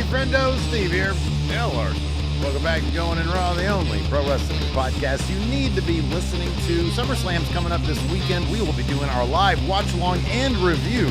Friendo, Steve here. Yeah, Larson. Welcome back to Going in Raw, the only pro wrestling podcast you need to be listening to. SummerSlam's coming up this weekend. We will be doing our live watch-along and review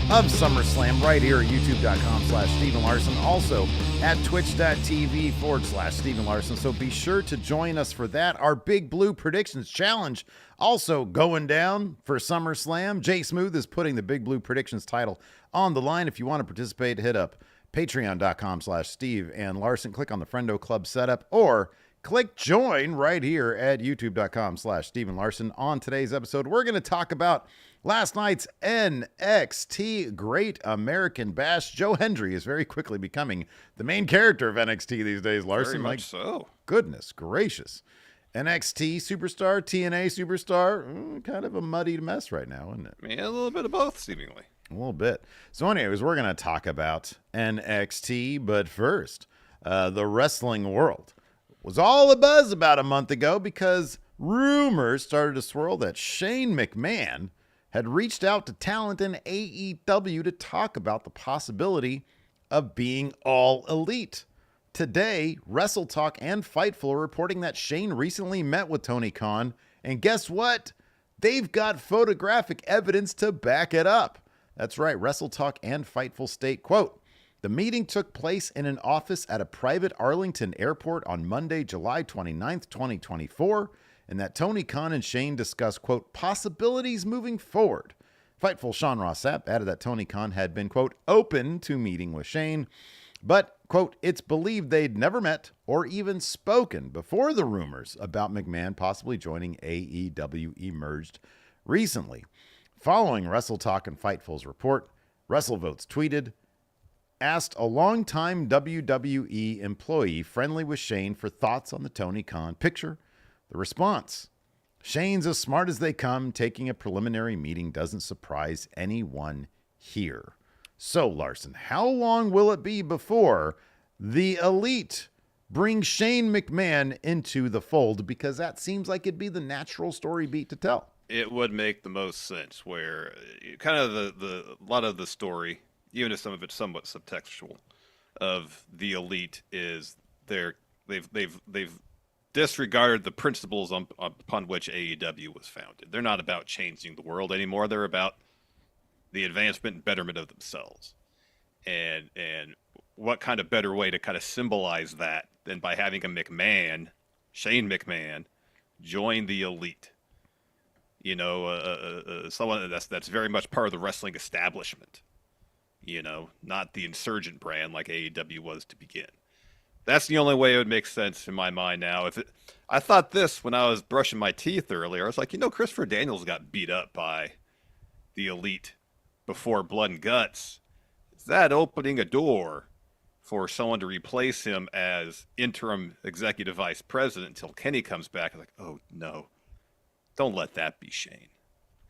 of SummerSlam right here at youtube.com/Steven Larson. Also at twitch.tv/Steven Larson. So be sure to join us for that. Our Big Blue Predictions Challenge also going down for SummerSlam. Jay Smooth is putting the Big Blue Predictions title on the line. If you want to participate, hit up patreon.com/Steve and Larson. Click on the Friendo Club setup or click join right here at youtube.com/Steven Larson. On today's episode, we're going to talk about last night's NXT Great American Bash. Joe Hendry is very quickly becoming the main character of NXT these days, Larson. Very much so. Goodness gracious. NXT superstar, TNA superstar, kind of a muddied mess right now, isn't it? Yeah, a little bit of both, seemingly. A little bit. So anyways, we're going to talk about NXT, but first, the wrestling world was all abuzz about a month ago because rumors started to swirl that Shane McMahon had reached out to talent in AEW to talk about the possibility of being all elite. Today, Wrestle Talk and Fightful are reporting that Shane recently met with Tony Khan, and guess what? They've got photographic evidence to back it up. That's right, Wrestle Talk and Fightful state, quote, "The meeting took place in an office at a private Arlington airport on Monday, July 29th, 2024, and that Tony Khan and Shane discussed, quote, possibilities moving forward." Fightful Sean Ross Sapp added that Tony Khan had been, quote, open to meeting with Shane, but, quote, it's believed they'd never met or even spoken before the rumors about McMahon possibly joining AEW emerged recently. Following Wrestle Talk and Fightful's report, WrestleVotes tweeted, asked a longtime WWE employee friendly with Shane for thoughts on the Tony Khan picture. The response, Shane's as smart as they come. Taking a preliminary meeting doesn't surprise anyone here. So, Larson, how long will it be before the elite bring Shane McMahon into the fold? Because that seems like it'd be the natural story beat to tell. It would make the most sense where kind of a lot of the story, even if some of it's somewhat subtextual, of the elite is they've disregarded the principles upon which AEW was founded. They're not about changing the world anymore. They're about the advancement and betterment of themselves. And what kind of better way to kind of symbolize that than by having a McMahon, Shane McMahon, join the elite? You know, someone that's very much part of the wrestling establishment. You know, not the insurgent brand like AEW was to begin. That's the only way it would make sense in my mind now. I thought this when I was brushing my teeth earlier. I was like, you know, Christopher Daniels got beat up by the elite before Blood and Guts. Is that opening a door for someone to replace him as interim executive vice president until Kenny comes back? I'm like, oh no. Don't let that be Shane.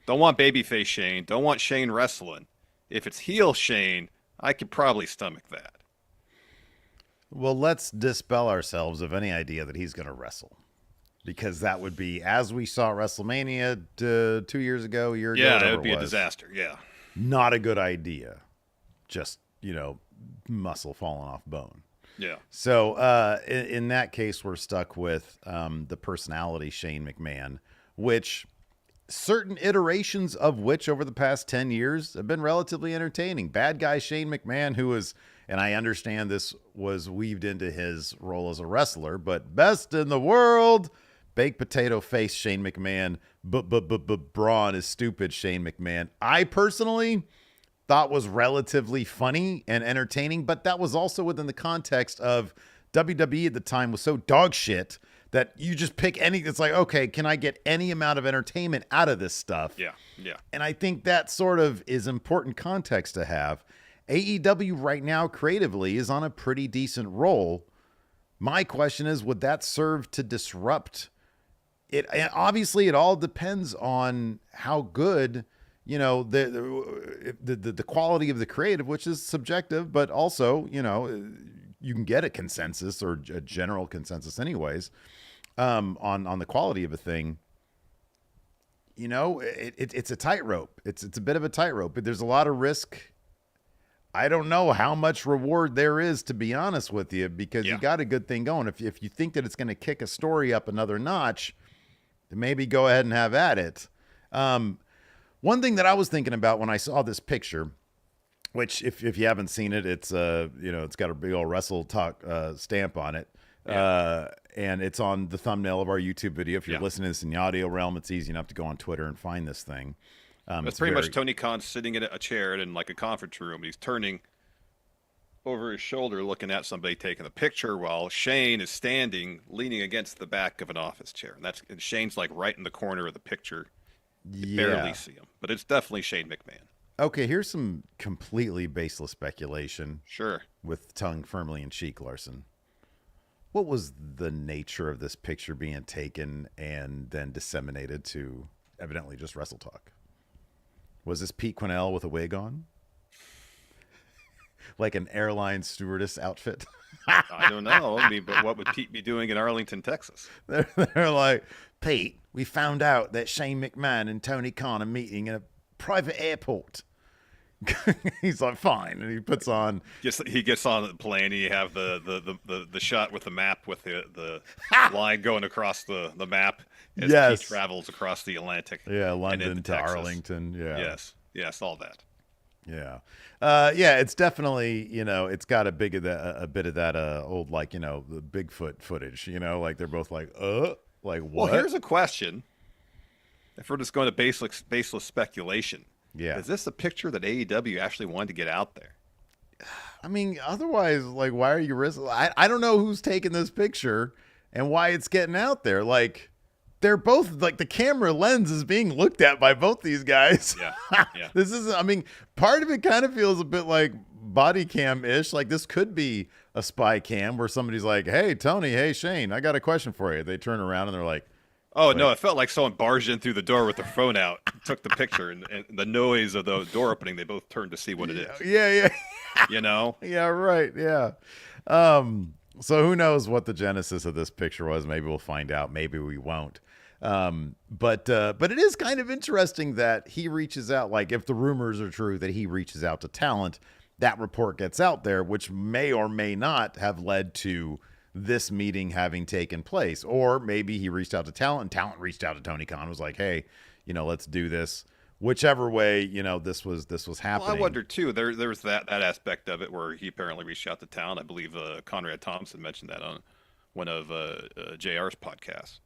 Don't want babyface Shane. Don't want Shane wrestling. If it's heel Shane, I could probably stomach that. Well, let's dispel ourselves of any idea that he's going to wrestle. Because that would be, as we saw at WrestleMania 2 years ago, a year ago. Yeah, it would be a disaster, yeah. Not a good idea. Just, you know, muscle falling off bone. Yeah. So in that case, we're stuck with the personality Shane McMahon, which certain iterations of which over the past 10 years have been relatively entertaining. Bad guy Shane McMahon, who was, and I understand this was weaved into his role as a wrestler, but best in the world, baked potato face Shane McMahon, brawn is stupid Shane McMahon. I personally thought was relatively funny and entertaining, but that was also within the context of WWE at the time was so dog shit that you just pick any, it's like, okay, can I get any amount of entertainment out of this stuff? Yeah, yeah. And I think that sort of is important context to have. AEW right now creatively is on a pretty decent roll. My question is, would that serve to disrupt it? And obviously, it all depends on how good, you know, the quality of the creative, which is subjective, but also, you know, you can get a consensus or a general consensus anyways. On the quality of a thing, you know, it's a tightrope. It's a bit of a tightrope, but there's a lot of risk I don't know how much reward there is, to be honest with you, because you got a good thing going. If you think that it's going to kick a story up another notch, then maybe go ahead and have at it. One thing that I was thinking about when I saw this picture, which if you haven't seen it, it's it's got a big old Wrestle Talk stamp on it. And it's on the thumbnail of our YouTube video. If you're listening to this in the audio realm, it's easy enough to go on Twitter and find this thing. It's pretty much Tony Khan sitting in a chair in like a conference room. He's turning over his shoulder, looking at somebody taking a picture, while Shane is standing, leaning against the back of an office chair. And Shane's like right in the corner of the picture. You barely see him, but it's definitely Shane McMahon. Okay, here's some completely baseless speculation. Sure. With tongue firmly in cheek, Larson. What was the nature of this picture being taken and then disseminated to evidently just Wrestle Talk? Was this Pete Quinnell with a wig on? Like an airline stewardess outfit? I don't know. I mean, but what would Pete be doing in Arlington, Texas? They're like, Pete, we found out that Shane McMahon and Tony Khan are meeting in a private airport. He's like, fine, and he puts on. He gets on the plane. And you have the shot with the map with the line going across the map as he travels across the Atlantic. Yeah, London to Arlington. Yeah. Yes, all that. Yeah, it's definitely it's got a bit of that old the Bigfoot footage. Like they're both like like what? Well, here's a question. If we're just going to baseless speculation. Yeah. Is this a picture that AEW actually wanted to get out there? I mean, otherwise, like, why are you risking? I don't know who's taking this picture and why it's getting out there. Like, they're both, like, the camera lens is being looked at by both these guys. Yeah. This is, I mean, part of it kind of feels a bit like body cam-ish. Like, this could be a spy cam where somebody's like, hey, Tony, hey, Shane, I got a question for you. They turn around and they're like, oh, no, it felt like someone barged in through the door with their phone out, took the picture, and the noise of the door opening, they both turned to see what it is. Yeah. Yeah, right, yeah. So who knows what the genesis of this picture was. Maybe we'll find out. Maybe we won't. But it is kind of interesting that he reaches out, like if the rumors are true that he reaches out to talent, that report gets out there, which may or may not have led to this meeting having taken place. Or maybe he reached out to talent and talent reached out to Tony Khan, was like, hey, let's do this. Whichever way, this was happening. Well, I wonder too, there was that aspect of it where he apparently reached out to talent. I believe Conrad Thompson mentioned that on one of JR's podcasts.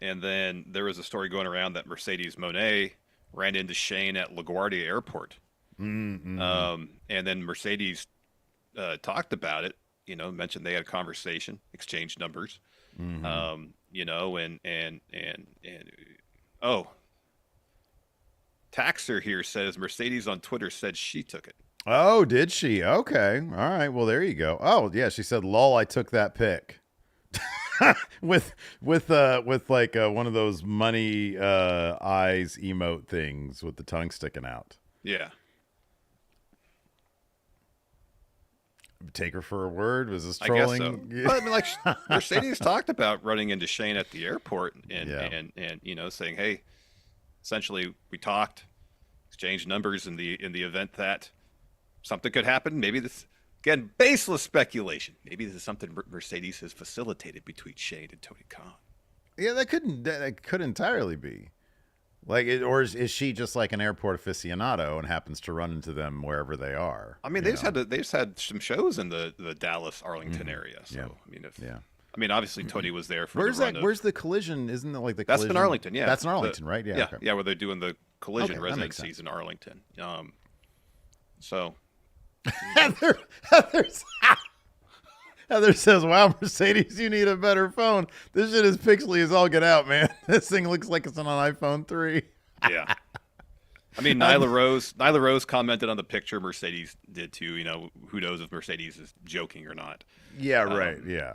And then there was a story going around that Mercedes Mone ran into Shane at LaGuardia Airport. Mm-hmm. And then Mercedes talked about it. Mentioned they had a conversation, exchanged numbers, mm-hmm. Taxer here says Mercedes on Twitter said she took it. Oh, did she? Okay. All right. Well, there you go. Oh, yeah. She said, lol, I took that pic. with like one of those money eyes emote things with the tongue sticking out. Yeah. Take her for a word? Was this trolling? I guess so. But, I mean, like Mercedes talked about running into Shane at the airport and saying, hey, essentially we talked, exchanged numbers in the event that something could happen. Maybe this, again, baseless speculation. Maybe this is something Mercedes has facilitated between Shane and Tony Khan. Yeah, that could entirely be. Like, or is she just like an airport aficionado and happens to run into them wherever they are? I mean, they just had some shows in the Dallas Arlington area. So I mean, obviously Tony was there for. Where's the collision? Isn't it like the collision? That's in Arlington? Yeah, that's in Arlington, right? Yeah, yeah, where they're doing the collision residencies in Arlington. So Heather says, wow, Mercedes, you need a better phone. This shit is pixely as all get out, man. This thing looks like it's on an iPhone 3. Yeah. I mean, Nyla Rose commented on the picture. Mercedes did too. Who knows if Mercedes is joking or not. Yeah, right. Yeah.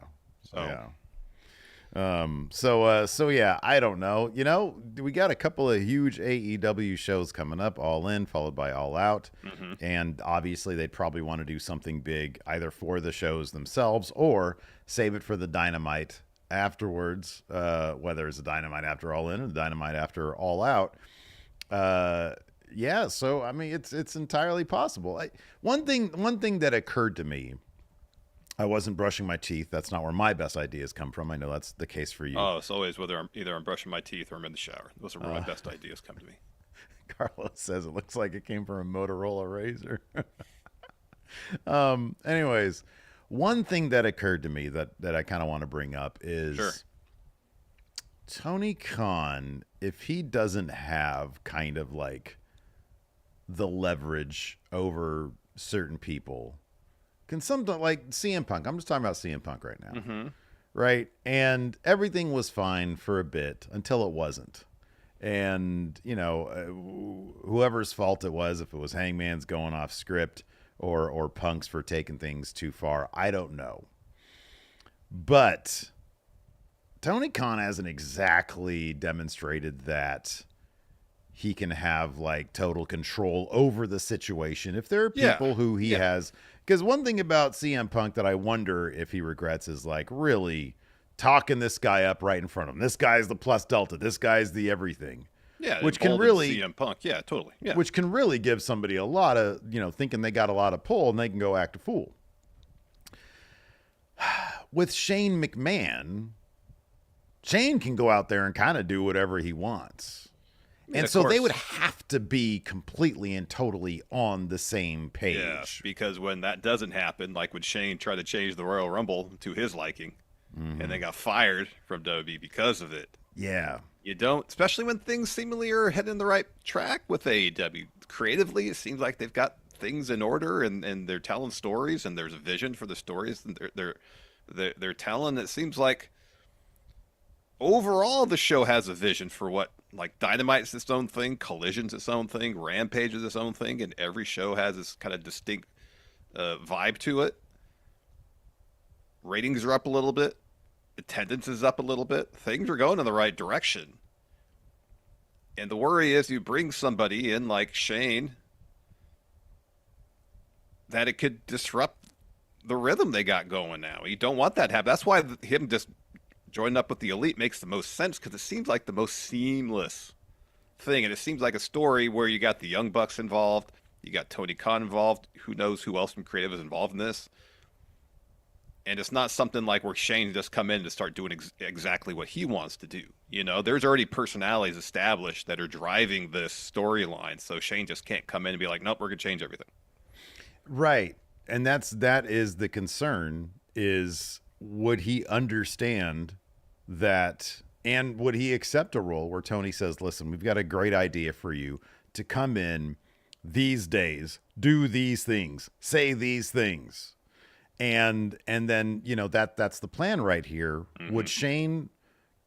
So yeah, I don't know. We got a couple of huge AEW shows coming up, All In, followed by All Out. Mm-hmm. And obviously they'd probably want to do something big either for the shows themselves or save it for the Dynamite afterwards, whether it's a Dynamite after All In or the Dynamite after All Out. Yeah, so I mean, it's entirely possible. One thing that occurred to me, I wasn't brushing my teeth. That's not where my best ideas come from. I know that's the case for you. Oh, it's always whether I'm brushing my teeth or I'm in the shower. Those are where my best ideas come to me. Carlos says it looks like it came from a Motorola Razor. Anyways, one thing that occurred to me that I kind of want to bring up is Sure. Tony Khan, if he doesn't have kind of like the leverage over certain people, can something like CM Punk, I'm just talking about CM Punk right now, right? And everything was fine for a bit until it wasn't. And, whoever's fault it was, if it was Hangman's going off script or Punk's for taking things too far, I don't know. But Tony Khan hasn't exactly demonstrated that he can have like total control over the situation. If there are people who he has, because one thing about CM Punk that I wonder if he regrets is like really talking this guy up right in front of him. This guy's the plus delta. This guy's the everything. Yeah, which can really CM Punk. Yeah, totally. Yeah, which can really give somebody a lot of thinking they got a lot of pull and they can go act a fool. With Shane McMahon, Shane can go out there and kind of do whatever he wants. And so they would have to be completely and totally on the same page. Yeah, because when that doesn't happen, like when Shane tried to change the Royal Rumble to his liking and then got fired from WWE because of it. Yeah. You don't, especially when things seemingly are heading in the right track with AEW. Creatively, it seems like they've got things in order and they're telling stories and there's a vision for the stories and they're telling. It seems like overall the show has a vision for what, like Dynamite's its own thing, Collision's its own thing, Rampage is its own thing, and every show has this kind of distinct vibe to it. Ratings are up a little bit. Attendance is up a little bit. Things are going in the right direction. And the worry is you bring somebody in like Shane that it could disrupt the rhythm they got going now. You don't want that to happen. That's why him just joining up with the Elite makes the most sense, because it seems like the most seamless thing. And it seems like a story where you got the Young Bucks involved, you got Tony Khan involved, who knows who else from creative is involved in this. And it's not something like where Shane just come in to start doing exactly what he wants to do. There's already personalities established that are driving this storyline. So Shane just can't come in and be like, nope, we're going to change everything. Right. And that is the concern, is would he understand that, and would he accept a role where Tony says, listen, we've got a great idea for you to come in these days, do these things, say these things. And then, that's the plan right here. Would Shane,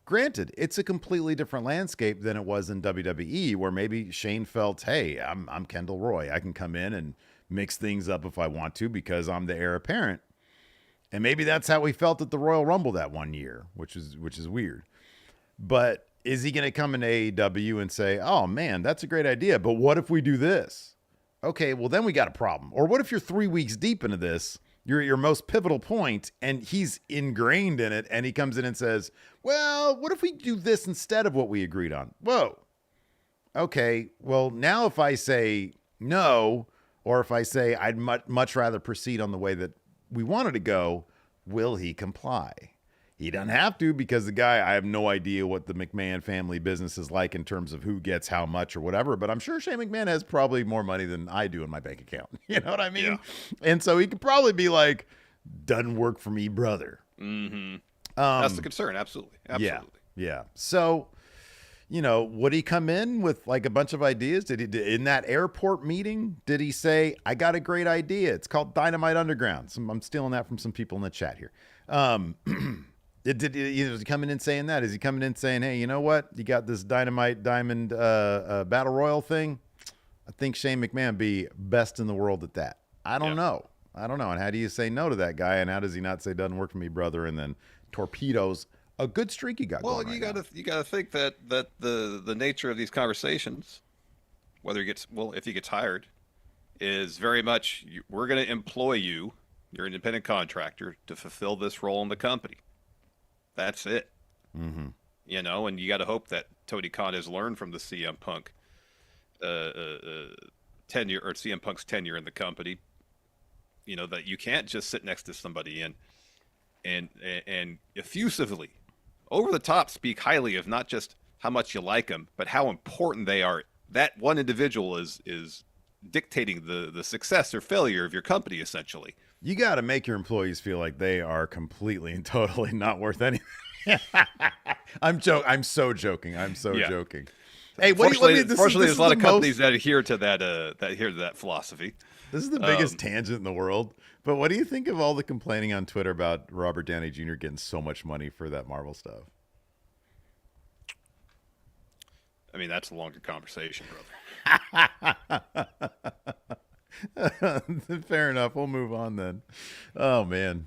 granted, it's a completely different landscape than it was in WWE, where maybe Shane felt, hey, I'm Kendall Roy. I can come in and mix things up if I want to because I'm the heir apparent. And maybe that's how we felt at the Royal Rumble that one year, which is weird. But is he going to come in AEW and say, oh man, that's a great idea, but what if we do this? Okay, well then we got a problem. Or what if you're 3 weeks deep into this, you're at your most pivotal point, and he's ingrained in it, and he comes in and says, well, what if we do this instead of what we agreed on? Whoa. Okay, well, now if I say no, or if I say I'd much rather proceed on the way that we wanted to go, will he comply? He doesn't have to, because the guy, I have no idea what the McMahon family business is like in terms of who gets how much or whatever, but I'm sure Shane McMahon has probably more money than I do in my bank account. You know what I mean? Yeah. And so he could probably be like, doesn't work for me, brother. Mm-hmm. That's the concern. Absolutely. Yeah. So, would he come in with like a bunch of ideas? Did he, in that airport meeting, did he say, I got a great idea. It's called Dynamite Underground. I'm stealing that from some people in the chat here. Did he coming in saying that? Is he coming in saying, hey, you know what? You got this Dynamite Diamond Battle Royal thing. I think Shane McMahon be best in the world at that. I don't know. And how do you say no to that guy? And how does he not say doesn't work for me, brother? And then torpedoes a good streak he got going. Well, you gotta think that the nature of these conversations, whether if he gets hired, is very much we're going to employ you, your independent contractor, to fulfill this role in the company. That's it. Mm-hmm. And you got to hope that Tony Khan has learned from the CM Punk tenure or CM Punk's tenure in the company. That you can't just sit next to somebody and effusively, over the top, speak highly of not just how much you like them, but how important they are. That one individual is dictating the success or failure of your company, essentially. You got to make your employees feel like they are completely and totally not worth anything. I'm so joking. Joking. Hey, fortunately, there's a lot of companies that adhere to that philosophy. This is the biggest tangent in the world. But what do you think of all the complaining on Twitter about Robert Downey Jr. getting so much money for that Marvel stuff? I mean, that's a longer conversation, brother. Fair enough. We'll move on then. Oh, man.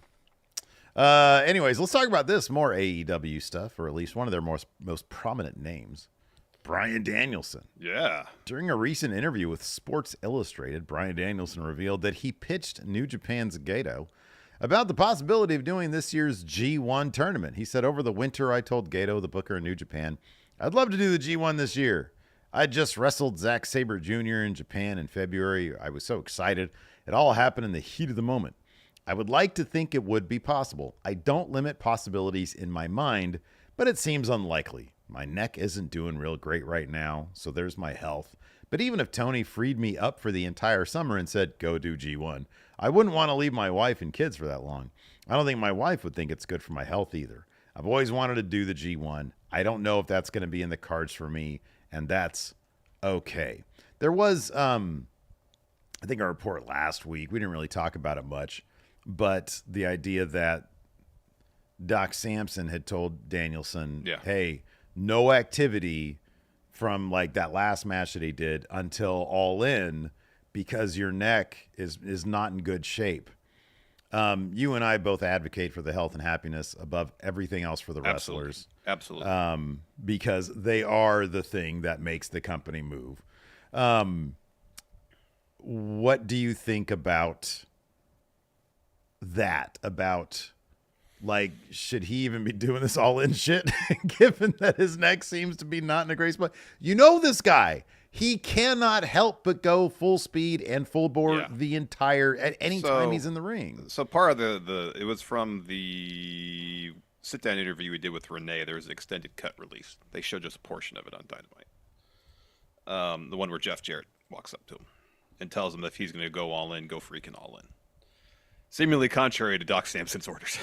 Anyways, let's talk about this. More AEW stuff, or at least one of their most prominent names. Bryan Danielson. Yeah. During a recent interview with Sports Illustrated, Bryan Danielson revealed that he pitched New Japan's Gato about the possibility of doing this year's G1 tournament. He said, over the winter, I told Gato, the booker in New Japan, I'd love to do the G1 this year. I just wrestled Zack Sabre Jr. in Japan in February. I was so excited. It all happened in the heat of the moment. I would like to think it would be possible. I don't limit possibilities in my mind, but it seems unlikely. My neck isn't doing real great right now, so there's my health. But even if Tony freed me up for the entire summer and said, go do G1, I wouldn't want to leave my wife and kids for that long. I don't think my wife would think it's good for my health either. I've always wanted to do the G1. I don't know if that's going to be in the cards for me, and that's okay. There was, I think, a report last week. We didn't really talk about it much, but the idea that Doc Samson had told Danielson, hey, no activity from like that last match that he did until All In because your neck is not in good shape. You and I both advocate for the health and happiness above everything else for the wrestlers. Absolutely. Because they are the thing that makes the company move. What do you think about that? About, like, should he even be doing this All In shit, given that his neck seems to be not in a great spot? You know this guy. He cannot help but go full speed and full bore the entire at any time he's in the ring. So part of it was from the sit-down interview we did with Renee. There was an extended cut release. They showed just a portion of it on Dynamite. The one where Jeff Jarrett walks up to him and tells him that if he's going to go all in, go freaking all in. Seemingly contrary to Doc Samson's orders.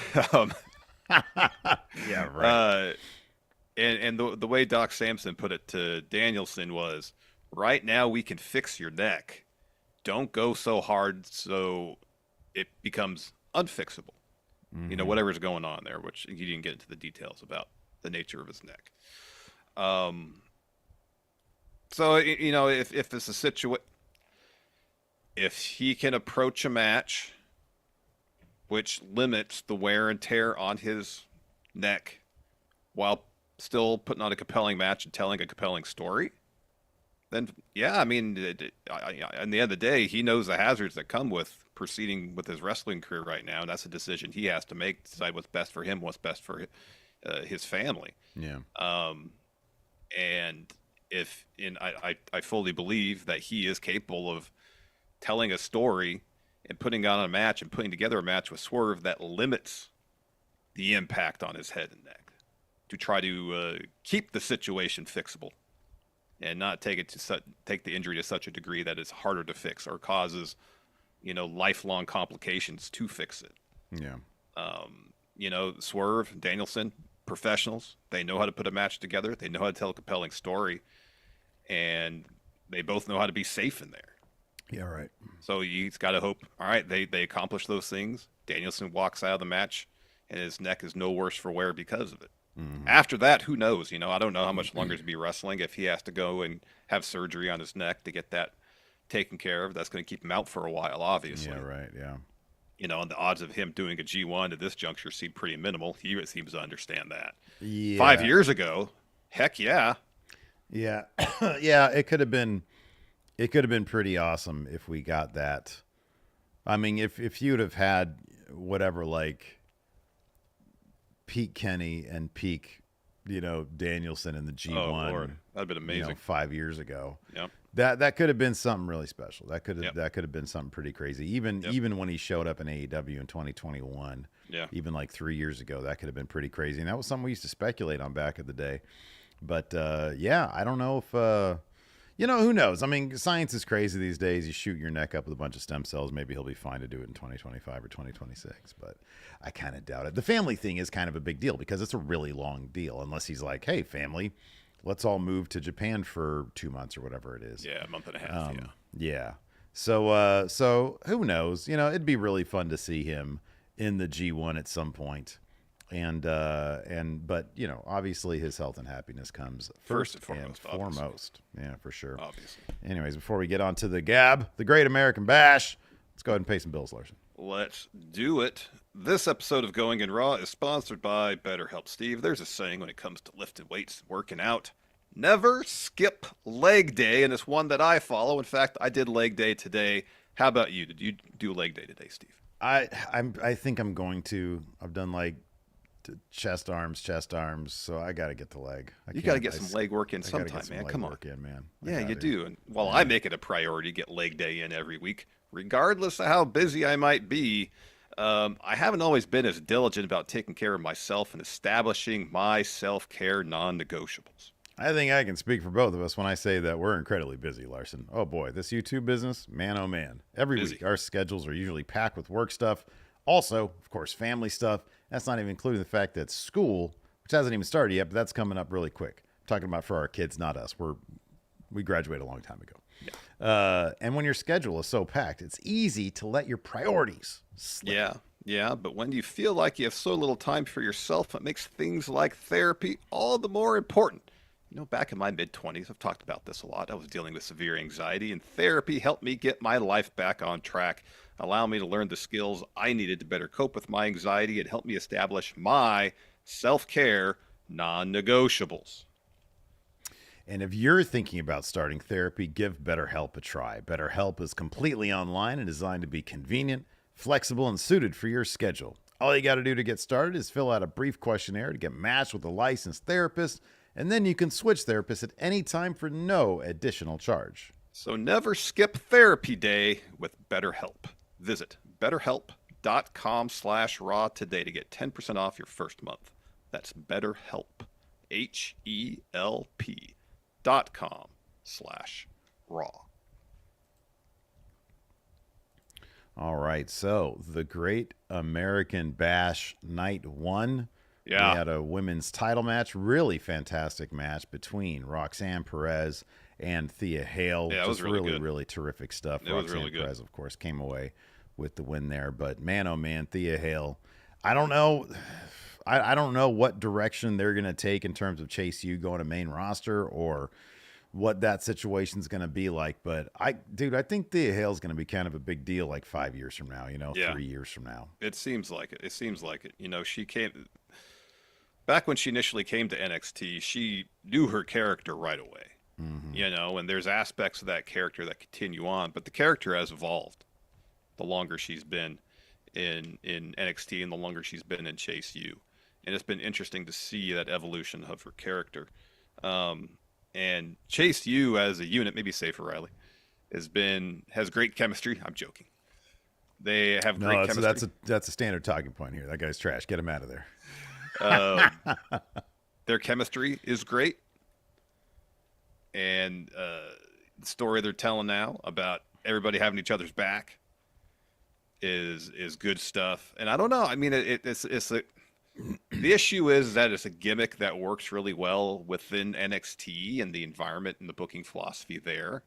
Yeah, right. And the way Doc Samson put it to Danielson was, right now we can fix your neck. Don't go so hard so it becomes unfixable. Mm-hmm. You know, whatever's going on there, which you didn't get into the details about the nature of his neck. So, you know, if it's a situation, if he can approach a match which limits the wear and tear on his neck while still putting on a compelling match and telling a compelling story, then, yeah, I mean, in the end of the day, he knows the hazards that come with proceeding with his wrestling career right now, and that's a decision he has to make, decide what's best for him, what's best for his family. Yeah. And I fully believe that he is capable of telling a story and putting on a match and putting together a match with Swerve that limits the impact on his head and neck to try to keep the situation fixable and not take the injury to such a degree that it's harder to fix or causes, you know, lifelong complications to fix it. Yeah. You know, Swerve, Danielson, professionals, they know how to put a match together. They know how to tell a compelling story, and they both know how to be safe in there. Yeah, right. So he's got to hope, all right, they accomplish those things. Danielson walks out of the match, and his neck is no worse for wear because of it. Mm-hmm. After that, who knows? You know, I don't know how much longer to be wrestling. If he has to go and have surgery on his neck to get that taken care of, that's going to keep him out for a while, obviously. Yeah, right, yeah. You know, and the odds of him doing a G1 at this juncture seem pretty minimal. He seems to understand that. Yeah. 5 years ago, heck yeah. Yeah. Yeah, it could have been pretty awesome if we got that. I mean, if you'd have had whatever, like, peak Kenny and peak Danielson in the Oh G1. Lord, that'd been amazing. 5 years ago. Yep. That could have been something really special. That could have Yep. that could have been something pretty crazy. Even when he showed up in AEW in 2021. Yeah. Even like 3 years ago, that could have been pretty crazy. And that was something we used to speculate on back in the day. But I don't know if who knows? I mean, science is crazy these days. You shoot your neck up with a bunch of stem cells. Maybe he'll be fine to do it in 2025 or 2026. But I kind of doubt it. The family thing is kind of a big deal because it's a really long deal. Unless he's like, hey, family, let's all move to Japan for 2 months or whatever it is. Yeah, a month and a half. Yeah. So who knows? It'd be really fun to see him in the G1 at some point. But obviously his health and happiness comes first and foremost. Yeah, for sure. Obviously. Anyways, before we get on to the Gab, the Great American Bash, let's go ahead and pay some bills, Larson. Let's do it. This episode of Going in Raw is sponsored by BetterHelp. Steve, there's a saying when it comes to lifting weights and working out: never skip leg day, and it's one that I follow. In fact, I did leg day today. How about you? Did you do leg day today, Steve? I think I'm going to. I've done like chest arms, so I got to get the leg. You got to get some leg work in sometime, man. Come on. Man. Yeah, you do. And while I make it a priority to get leg day in every week, regardless of how busy I might be, I haven't always been as diligent about taking care of myself and establishing my self-care non-negotiables. I think I can speak for both of us when I say that we're incredibly busy, Larson. Oh boy, this YouTube business, man, oh man. Every week our schedules are usually packed with work stuff. Also, of course, family stuff. That's not even including the fact that school, which hasn't even started yet, but that's coming up really quick. I'm talking about for our kids, not us. We graduated a long time ago. Yeah. And when your schedule is so packed, it's easy to let your priorities slip. Yeah, but when you feel like you have so little time for yourself, it makes things like therapy all the more important. Back in my mid-20s, I've talked about this a lot. I was dealing with severe anxiety, and therapy helped me get my life back on track, allow me to learn the skills I needed to better cope with my anxiety, and help me establish my self-care non-negotiables. And if you're thinking about starting therapy, give BetterHelp a try. BetterHelp is completely online and designed to be convenient, flexible, and suited for your schedule. All you got to do to get started is fill out a brief questionnaire to get matched with a licensed therapist, and then you can switch therapists at any time for no additional charge. So never skip therapy day with BetterHelp. Visit BetterHelp.com/raw today to get 10% off your first month. That's BetterHelp. HELP.com/raw. All right, so the Great American Bash Night 1. Yeah. We had a women's title match, really fantastic match between Roxanne Perez and Thea Hail. Yeah, it was really good. Really terrific stuff. It was really good. Perez, of course, came away with the win there. But man, oh man, Thea Hail. I don't know. I don't know what direction they're going to take in terms of Chase U going to main roster or what that situation's going to be like. But I think Thea Hail's going to be kind of a big deal like 5 years from now, 3 years from now. It seems like it. She came back when she initially came to NXT, she knew her character right away. Mm-hmm. And there's aspects of that character that continue on, but the character has evolved the longer she's been in NXT and the longer she's been in Chase U. And it's been interesting to see that evolution of her character. And Chase U as a unit, maybe Safer Riley, has great chemistry. I'm joking. They have great chemistry. That's a standard talking point here. That guy's trash. Get him out of there. Their chemistry is great, and the story they're telling now about everybody having each other's back is good stuff. And I don't know. I mean, the issue is that it's a gimmick that works really well within NXT and the environment and the booking philosophy there.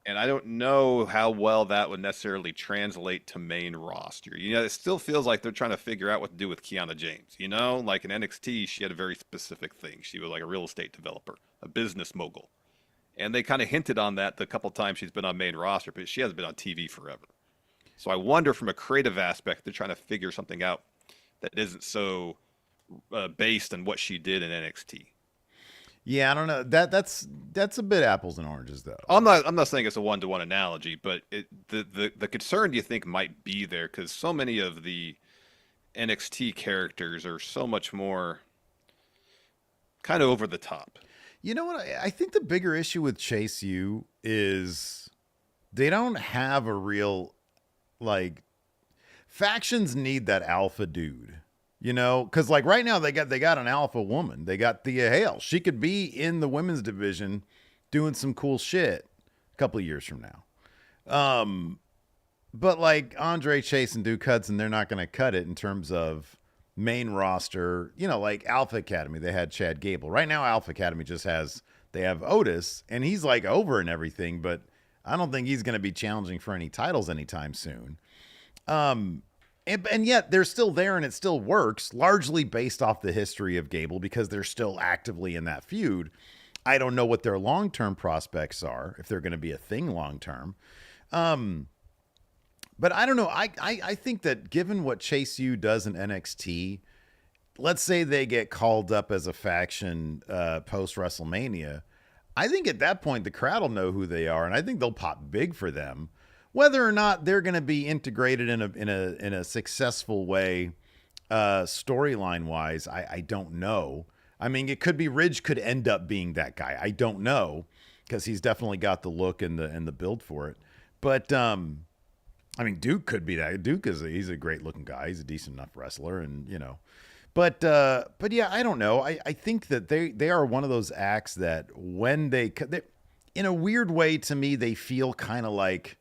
And I don't know how well that would necessarily translate to main roster. It still feels like they're trying to figure out what to do with Kiana James. Like in NXT, she had a very specific thing. She was like a real estate developer, a business mogul. And they kind of hinted on that the couple times she's been on main roster, but she hasn't been on TV forever. So I wonder from a creative aspect, they're trying to figure something out that isn't so based on what she did in NXT. Yeah, I don't know. That's a bit apples and oranges, though. I'm not saying it's a one-to-one analogy, but the concern you think might be there because so many of the NXT characters are so much more kind of over the top. You know what? I think the bigger issue with Chase U is they don't have a real, like, factions need that alpha dude. You know, because like right now they got an alpha woman. They got Thea Hail. She could be in the women's division doing some cool shit a couple of years from now. But like Andre Chase and Duke Hudson, they're not going to cut it in terms of main roster. You know, like Alpha Academy, they had Chad Gable. Right now, Alpha Academy they have Otis, and he's like over and everything, but I don't think he's going to be challenging for any titles anytime soon. And yet they're still there and it still works, largely based off the history of Gable because they're still actively in that feud. I don't know what their long-term prospects are, if they're going to be a thing long-term. But I don't know. I think that given what Chase U does in NXT, let's say they get called up as a faction post-WrestleMania, I think at that point the crowd will know who they are, and I think they'll pop big for them. Whether or not they're going to be integrated in a successful way, storyline wise, I don't know. I mean, it could be Ridge could end up being that guy. I don't know because he's definitely got the look and the build for it. But I mean, Duke could be that. He's a great looking guy. He's a decent enough wrestler, and you know. But yeah, I don't know. I think that they are one of those acts that when they in a weird way to me, they feel kind of like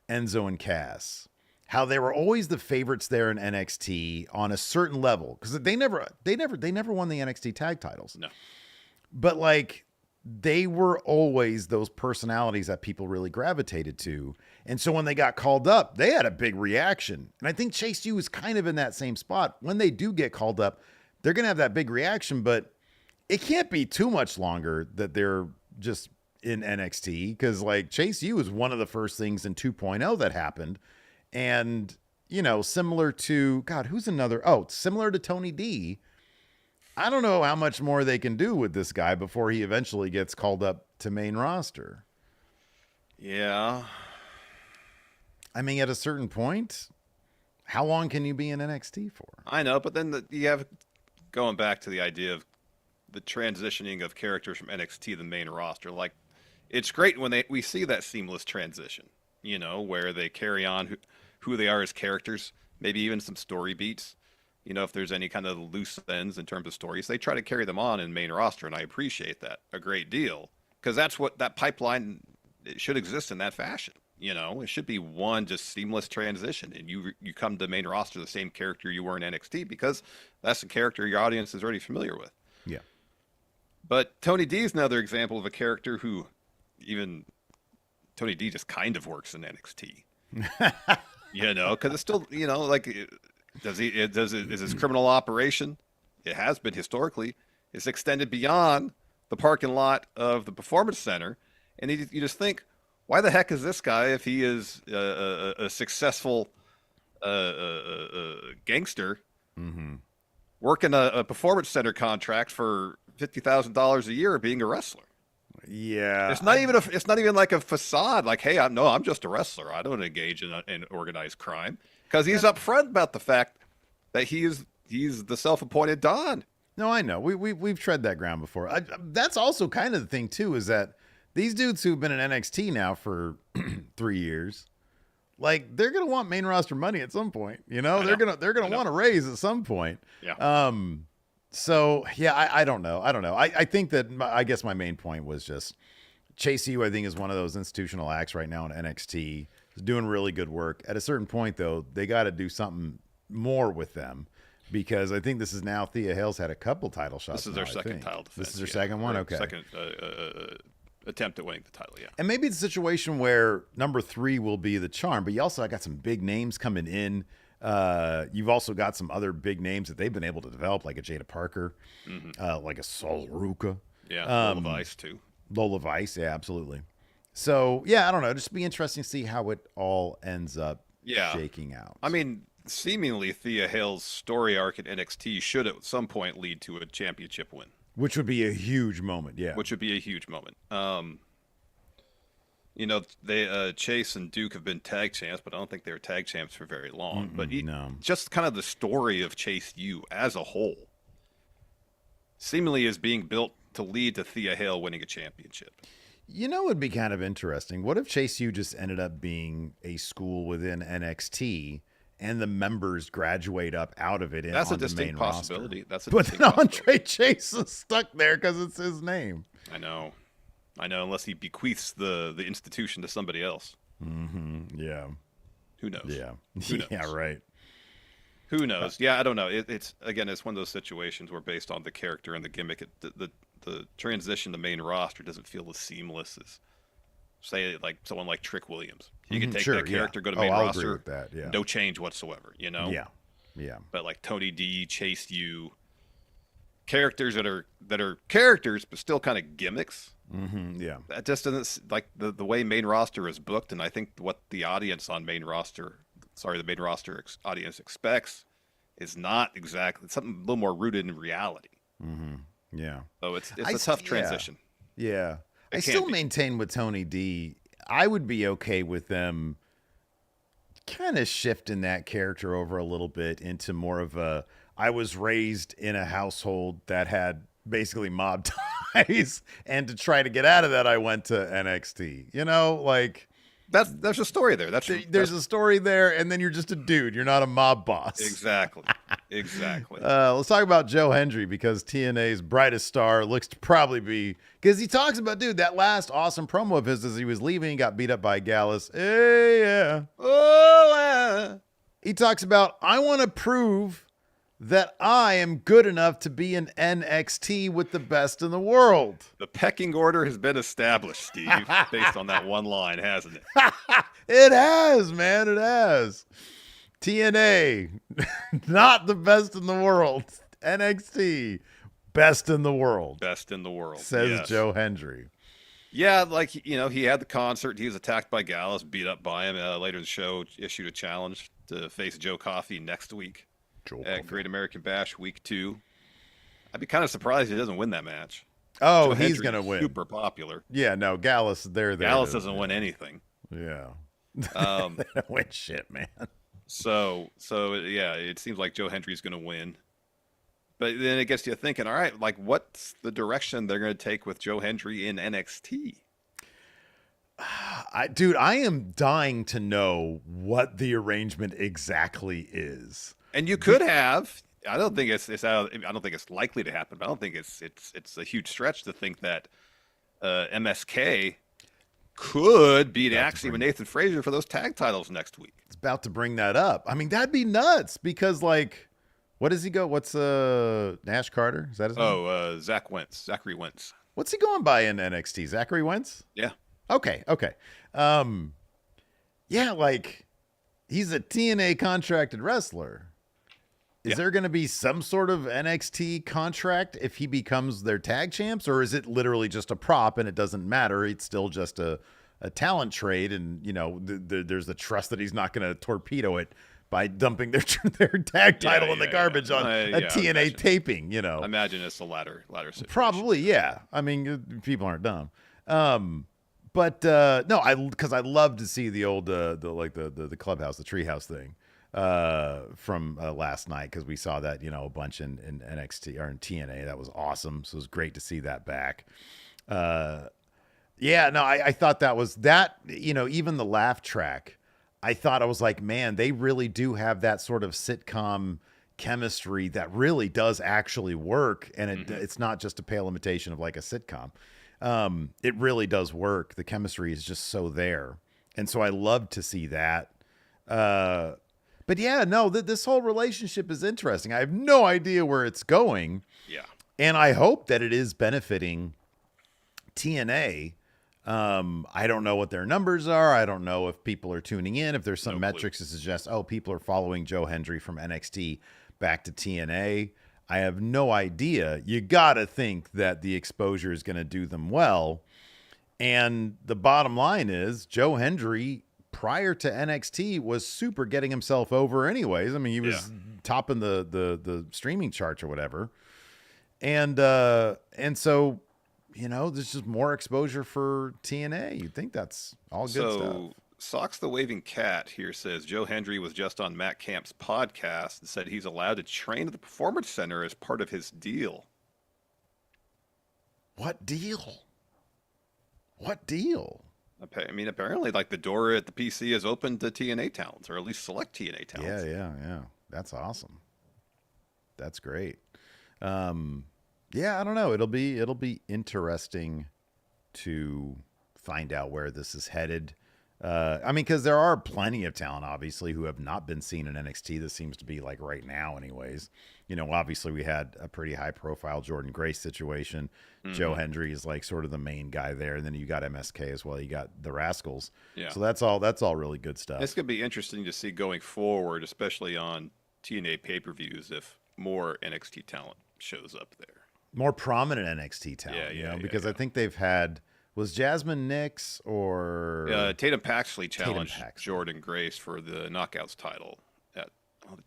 Enzo and Cass, how they were always the favorites there in NXT on a certain level because they never won the NXT tag titles. No, but like they were always those personalities that people really gravitated to, and so when they got called up, they had a big reaction. And I think Chase U is kind of in that same spot. When they do get called up, they're gonna have that big reaction, but it can't be too much longer that they're just in NXT because like Chase U is one of the first things in 2.0 that happened. And, you know, similar to similar to Tony D. I don't know how much more they can do with this guy before he eventually gets called up to main roster. Yeah. I mean, at a certain point, how long can you be in NXT for? I know, but then you have going back to the idea of the transitioning of characters from NXT to the main roster. Like, it's great when we see that seamless transition, you know, where they carry on who they are as characters, maybe even some story beats. You know, if there's any kind of loose ends in terms of stories, they try to carry them on in main roster, and I appreciate that a great deal because that's what that pipeline it should exist in that fashion. You know, it should be one just seamless transition, and you come to main roster the same character you were in NXT because that's the character your audience is already familiar with. Yeah. But Tony D is another example of a character who even Tony D just kind of works in NXT. You know, because it's still, you know, like, is his criminal operation? It has been historically. It's extended beyond the parking lot of the Performance Center. And you just think, why the heck is this guy, if he is a successful gangster, working a Performance Center contract for $50,000 a year being a wrestler? Yeah, it's not even like a facade. Like, hey, I'm just a wrestler. I don't engage in organized crime because he's upfront about the fact that he's the self-appointed Don. No, I know. We've tread that ground before. That's also kind of the thing too, is that these dudes who've been in NXT now for 3 years, like they're gonna want main roster money at some point. You know, they're gonna want a raise at some point. Yeah. So yeah, I don't know. I think that I guess my main point was just Chase U, I think, is one of those institutional acts right now in NXT. Is doing really good work. At a certain point, though, they got to do something more with them because I think this is now Thea Hail's had a couple title shots. This is their second title defense. This is their second one? Okay. Second attempt at winning the title, yeah. And maybe it's a situation where number 3 will be the charm, but you also got some big names coming in. You've also got some other big names that they've been able to develop, like a Jada Parker, like a Sol Ruka. Yeah, Lola Vice, too. Lola Vice, yeah, absolutely. So, yeah, I don't know. Just be interesting to see how it all ends up shaking out. I mean, seemingly Thea Hail's story arc at NXT should at some point lead to a championship win. Which would be a huge moment, yeah. Which would be a huge moment. You know, they Chase and Duke have been tag champs, but I don't think they were tag champs for very long. But no. Just kind of the story of Chase U as a whole seemingly is being built to lead to Thea Hail winning a championship. You know, it would be kind of interesting. What if Chase U just ended up being a school within NXT and the members graduate up out of it and That's a on the main distinct possibility. roster? That's a But distinct then possibility. Andre Chase is stuck there because it's his name. I know, unless he bequeaths the institution to somebody else. Yeah. Who knows? Yeah. Who knows? Yeah, right. Who knows? Yeah, I don't know. It's again, it's one of those situations where based on the character and the gimmick, the transition to main roster doesn't feel as seamless as, say, like someone like Trick Williams. You can take that character, go to main I'll roster, agree with that. Yeah. no change whatsoever. You know? Yeah. Yeah. But like Tony D, Chase U, characters that are characters but still kind of gimmicks. Yeah. That just doesn't like the way main roster is booked, and I think what the audience on main roster, the main roster audience expects is not exactly something a little more rooted in reality. Yeah. So it's a tough transition. Yeah. It I can still be. maintain with Tony D, I would be okay with them kind of shifting that character over a little bit into more of a, I was raised in a household that had basically mob ties, and to try to get out of that, I went to NXT. You know, like There's a story there. there's a story there, and then you're just a dude. You're not a mob boss. Exactly. Let's talk about Joe Hendry, because TNA's brightest star looks to probably be, because he talks about, dude, that last awesome promo of his as he was leaving, he got beat up by Gallus. Hey, yeah. He talks about, I want to prove that I am good enough to be in NXT with the best in the world. The pecking order has been established, Steve, based on that one line, hasn't it? It has, man. It has. TNA, not the best in the world. NXT, best in the world. Best in the world, Says yes. Joe Hendry. Yeah, like, he had the concert. He was attacked by Gallus, beat up by him. Later in the show, issued a challenge to face Joe Coffey next week at Great American Bash Week 2. I'd be kind of surprised he doesn't win that match. Oh, Joe he's Hendry going to is win. Super popular. Yeah, no, Gallus, they're there. Gallus doesn't win anything. Yeah. Um, They don't win shit, man. So yeah, it seems like Joe Hendry's going to win. But then it gets you thinking, all right, like, what's the direction they're going to take with Joe Hendry in NXT? Dude, I am dying to know what the arrangement exactly is. And you could have. I don't think it's I don't think it's likely to happen. But I don't think it's a huge stretch to think that MSK could beat Axiom and Nathan Frazier for those tag titles next week. It's about to bring that up. I mean, that'd be nuts, because, like, what does he go? What's Nash Carter? Is that his name? Oh, Zachary Wentz. What's he going by in NXT? Zachary Wentz? Yeah. Okay. Yeah, like, he's a TNA contracted wrestler. Is there going to be some sort of NXT contract if he becomes their tag champs, or is it literally just a prop and it doesn't matter? It's still just a talent trade, and, you know, there's the trust that he's not going to torpedo it by dumping their tag title in the garbage on a TNA taping, you know. I imagine it's the latter situation. Probably, yeah. I mean, people aren't dumb. But no, because I love to see the old the clubhouse, the treehouse thing from last night, because we saw that, you know, a bunch in NXT or in TNA. That was awesome. So it was great to see that back. Yeah, no, I thought that was that, you know, even the laugh track, I thought, I was like, man, they really do have that sort of sitcom chemistry that really does actually work. And it's not just a pale imitation of like a sitcom. It really does work. The chemistry is just so there. And so I love to see that. But yeah, no, this whole relationship is interesting. I have no idea where it's going. Yeah. And I hope that it is benefiting TNA. I don't know what their numbers are. I don't know if people are tuning in, if there's some metrics to suggest, oh, people are following Joe Hendry from NXT back to TNA. I have no idea. You got to think that the exposure is going to do them well. And the bottom line is, Joe Hendry, prior to NXT, was super getting himself over anyways. I mean, he was topping the streaming charts or whatever. And so, you know, there's just more exposure for TNA. You'd think that's all good stuff. Socks the Waving Cat here says Joe Hendry was just on Matt Camp's podcast and said he's allowed to train at the Performance Center as part of his deal. What deal? What deal? I mean, apparently, like the door at the PC is open to TNA talents, or at least select TNA talents. Yeah. That's awesome. That's great. Yeah, I don't know. It'll be interesting to find out where this is headed. I mean, because there are plenty of talent, obviously, who have not been seen in NXT. This seems to be like right now, anyways. Obviously, we had a pretty high-profile Jordan Grace situation. Mm-hmm. Joe Hendry is like sort of the main guy there, and then you got MSK as well. You got the Rascals. Yeah. So that's all really good stuff. It's gonna be interesting to see going forward, especially on TNA pay-per-views, if more NXT talent shows up there. More prominent NXT talent, because I think they've had. Was Jasmine Nix or Tatum Paxley challenged Jordan Grace for the Knockouts title at one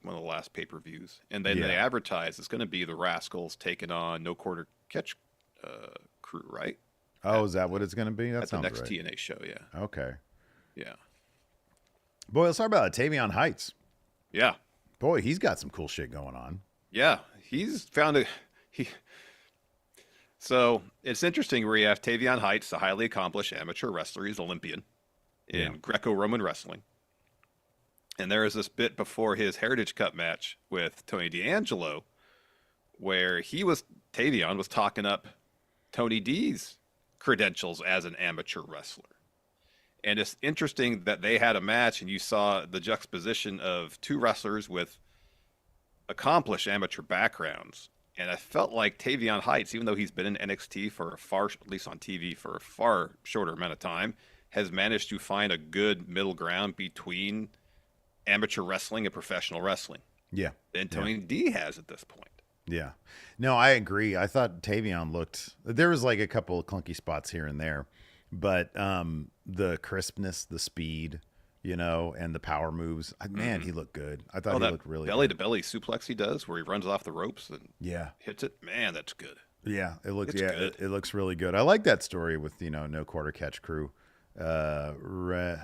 of the last pay-per-views, and then they advertised it's going to be the Rascals taking on No Quarter Catch crew, right? Oh, is that what it's going to be? That at sounds the next right. TNA show, yeah. Okay. Yeah. Boy, let's talk about Tavon Heights. Yeah. Boy, he's got some cool shit going on. Yeah, he's found So it's interesting where you have Tavon Heights, a highly accomplished amateur wrestler. He's Olympian in Greco-Roman wrestling. And there is this bit before his Heritage Cup match with Tony D'Angelo where Tavon was talking up Tony D's credentials as an amateur wrestler. And it's interesting that they had a match and you saw the juxtaposition of two wrestlers with accomplished amateur backgrounds. And I felt like Tavon Heights, even though he's been in NXT at least on TV, for a far shorter amount of time, has managed to find a good middle ground between amateur wrestling and professional wrestling. Yeah. Than Tony D has at this point. Yeah. No, I agree. I thought Tavon there was like a couple of clunky spots here and there, but the crispness, the speed, and the power moves. Man, he looked good. I thought he looked really belly to belly suplex he does where he runs off the ropes and hits it. Man, that's good. Yeah, it looks really good. I like that story with, No Quarter Catch crew. Ren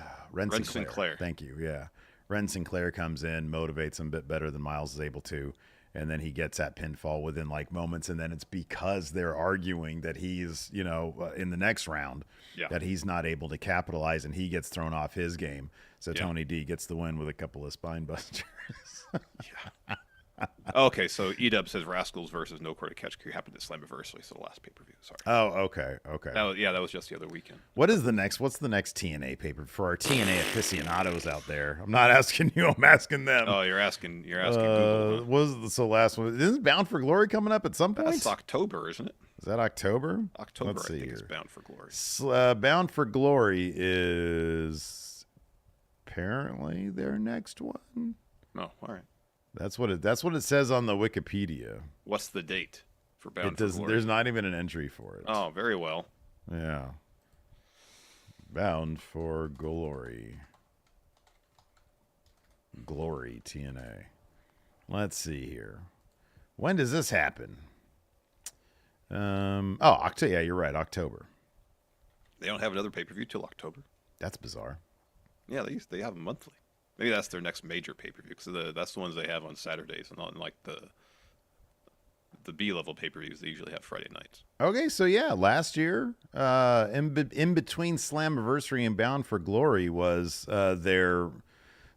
Sinclair. Thank you. Yeah. Ren Sinclair comes in, motivates him a bit better than Miles is able to. And then he gets that pinfall within like moments. And then it's because they're arguing that he's, in the next round, that he's not able to capitalize and he gets thrown off his game. So Tony D gets the win with a couple of spine busters. Okay, so E-Dub says Rascals versus No Quarter Catch Crew happened at Slammiversary, so the last pay-per-view. Sorry. Oh, okay. That was just the other weekend. What's the next TNA paper for our TNA aficionados out there? I'm not asking you, I'm asking them. Oh, you're asking Google. Huh? What was the last one? Isn't Bound for Glory coming up at some point? That's October, isn't it? Is that October? October, I think it's Bound for Glory. Bound for Glory is apparently their next one. Oh, all right. That's what it says on the Wikipedia. What's the date for Bound for Glory? There's not even an entry for it. Oh, very well. Yeah. Bound for Glory. Glory TNA. Let's see here. When does this happen? October. Yeah, you're right. October. They don't have another pay-per-view till October. That's bizarre. Yeah, they have them monthly. Maybe that's their next major pay-per-view because that's the ones they have on Saturdays and on like the B-level pay-per-views they usually have Friday nights. Okay, so yeah, last year, in between Slammiversary and Bound for Glory was their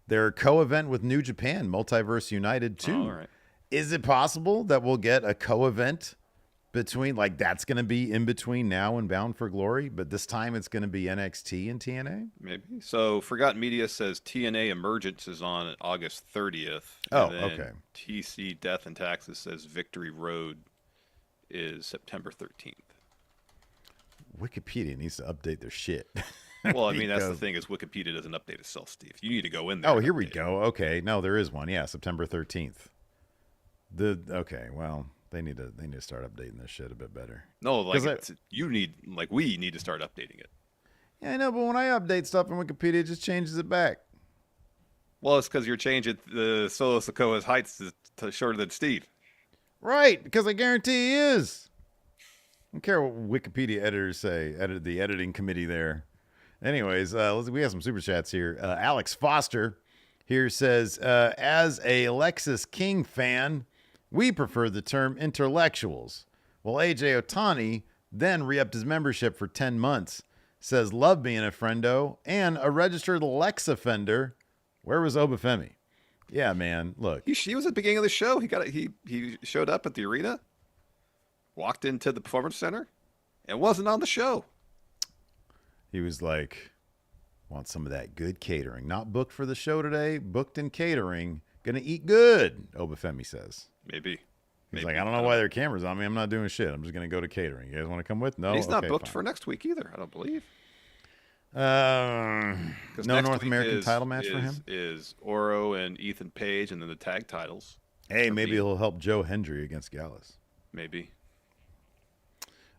co-event with New Japan, Multiverse United 2. Oh, all right. Is it possible that we'll get a co-event between, like that's going to be in between now and Bound for Glory, but this time it's going to be NXT and TNA? Maybe. So Forgotten Media says TNA Emergence is on August 30th. Oh, and then okay. TC Death and Taxes says Victory Road is September 13th. Wikipedia needs to update their shit. Well, I mean, that's the thing is Wikipedia doesn't update itself, Steve. You need to go in there. Oh, here we go. Okay. No, there is one. Yeah, September 13th. Okay, well, they need to start updating this shit a bit better. No, like we need to start updating it. Yeah, I know, but when I update stuff in Wikipedia, it just changes it back. Well, it's because you're changing the Solo Sikoa's Heights to shorter than Steve. Right, because I guarantee he is. I don't care what Wikipedia editors say, the editing committee there. Anyways, we have some super chats here. Alex Foster here says, as a Alexis King fan, we prefer the term intellectuals, while AJ Otani then re-upped his membership for 10 months. Says, love being a friendo and a registered Lex offender. Where was Obafemi? Yeah, man, look. He was at the beginning of the show. He showed up at the arena, walked into the Performance Center, and wasn't on the show. He was like, want some of that good catering. Not booked for the show today, booked in catering. Gonna eat good, Obafemi says. Maybe. He's like, I don't know why there are cameras on me. I'm not doing shit. I'm just going to go to catering. You guys want to come with? No, he's not booked fine. for next week either, I don't believe. No North American title match for him? Is Oro and Ethan Page, and then the tag titles. Hey, maybe he'll help Joe Hendry against Gallus. Maybe.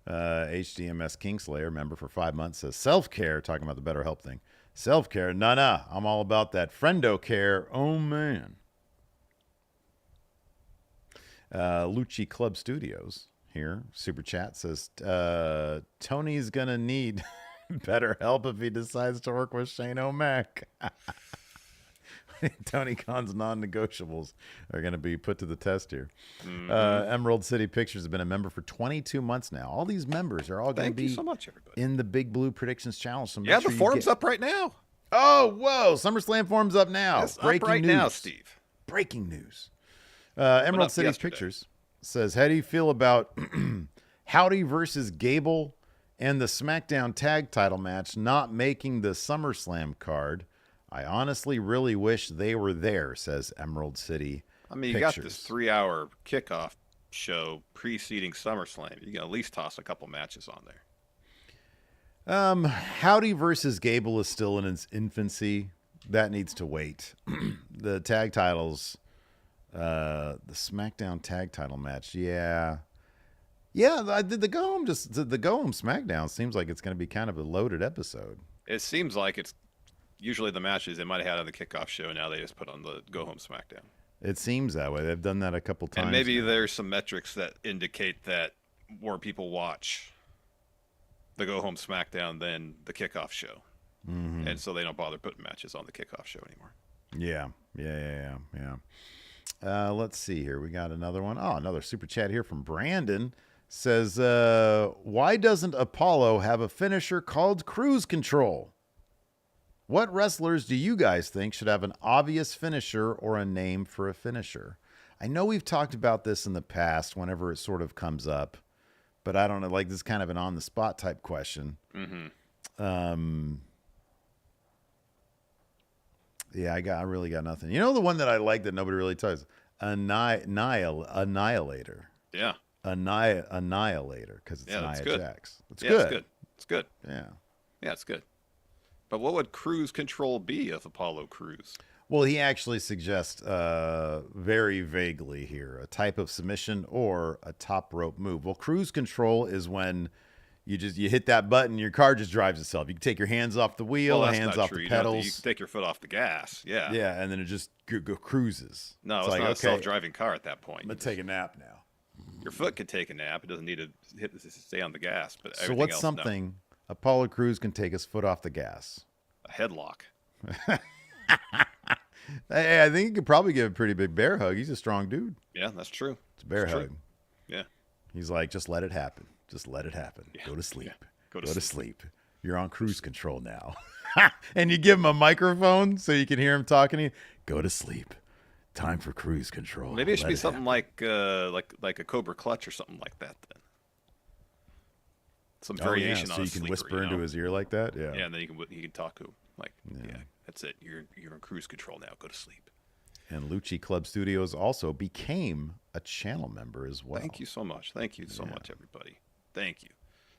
HDMS Kingslayer, member for 5 months, says self-care, talking about the BetterHelp thing. Self-care, nah. I'm all about that friendo care. Oh, man. Lucci Club Studios here, super chat says Tony's gonna need better help if he decides to work with Shane O'Mac. Tony Khan's non-negotiables are going to be put to the test here. Mm-hmm. Emerald City Pictures have been a member for 22 months now. All these members are all going to be so much, everybody. In the Big Blue Predictions Challenge. So the forum's up right now. Oh, whoa. SummerSlam forum's up now. It's breaking news. Now, Steve. Breaking news. Emerald City Pictures says, how do you feel about Howdy versus Gable and the SmackDown tag title match not making the SummerSlam card? I honestly really wish they were there, says Emerald City you Pictures. Got this 3-hour kickoff show preceding SummerSlam. You can at least toss a couple matches on there. Howdy versus Gable is still in its infancy. That needs to wait. The tag titles... the SmackDown tag title match, the go home SmackDown seems like it's going to be kind of a loaded episode. It seems like it's usually the matches they might have had on the kickoff show. Now they just put on the go home SmackDown. It seems that way. They've done that a couple times. And maybe there's some metrics that indicate that more people watch the go home SmackDown than the kickoff show, and so they don't bother putting matches on the kickoff show anymore. Yeah. Let's see here. We got another one. Oh, another super chat here from Brandon. Says, why doesn't Apollo have a finisher called Cruise Control? What wrestlers do you guys think should have an obvious finisher or a name for a finisher? I know we've talked about this in the past whenever it sort of comes up, but I don't know. Like, this is kind of an on-the-spot type question. Yeah, I really got nothing. You know the one that I like that nobody really talks? Annihilator. Yeah. Annihilator, because it's Nia Jax. It's good. It's good. Yeah, it's good. But what would Cruise Control be of Apollo Crews? Well, he actually suggests very vaguely here a type of submission or a top rope move. Well, Cruise Control is when you hit that button, your car just drives itself. You can take your hands off the wheel, hands off the pedals. You can take your foot off the gas. Yeah. Yeah, and then it just cruises. No, it's not a self-driving car at that point. I'm going to take a nap now. Your foot can take a nap. It doesn't need to stay on the gas. But so what's something Apollo Crews can take his foot off the gas? A headlock. Hey, I think he could probably give a pretty big bear hug. He's a strong dude. Yeah, that's true. It's a bear hug. True. Yeah. He's like, just let it happen. Just let it happen. Yeah. Go to sleep. Yeah. Go to sleep. You're on cruise control now. And you give him a microphone so you can hear him talking to you. Go to sleep. Time for cruise control. Maybe it should be something like a Cobra Clutch or something like that then. Some variation on so you can whisper into his ear like that? Yeah. Yeah, and then you can talk to him. Like, yeah, that's it. You're in cruise control now. Go to sleep. And Lucci Club Studios also became a channel member as well. Thank you so much. Thank you so much, everybody. Thank you.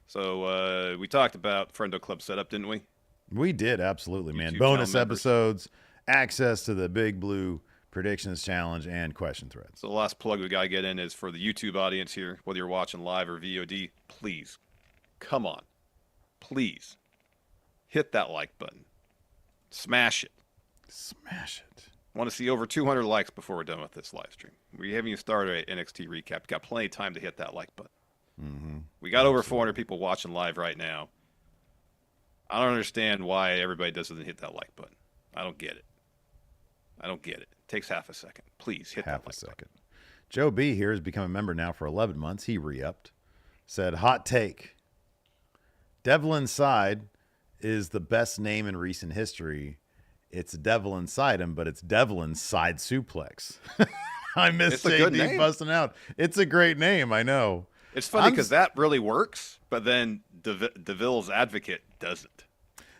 So we talked about Friendo Club setup, didn't we? We did, absolutely, man. Bonus episodes, access to the Big Blue Predictions Challenge, and question threads. So the last plug we got to get in is for the YouTube audience here, whether you're watching live or VOD, please, come on, please, hit that like button. Smash it. Smash it. I want to see over 200 likes before we're done with this live stream. We haven't even started an NXT recap. Got plenty of time to hit that like button. Mm-hmm. We got over 400 people watching live right now. I don't understand why everybody doesn't hit that like button. I don't get it. It takes half a second. Please hit that like button. Half a second. Joe B here has become a member now for 11 months. He re-upped. Said, hot take. Devil Inside is the best name in recent history. It's Devil Inside him, but it's Devil Inside Suplex. I miss It's a good JD name. busting out. It's a great name, I know. It's funny because that really works, but then DeVille's Advocate doesn't.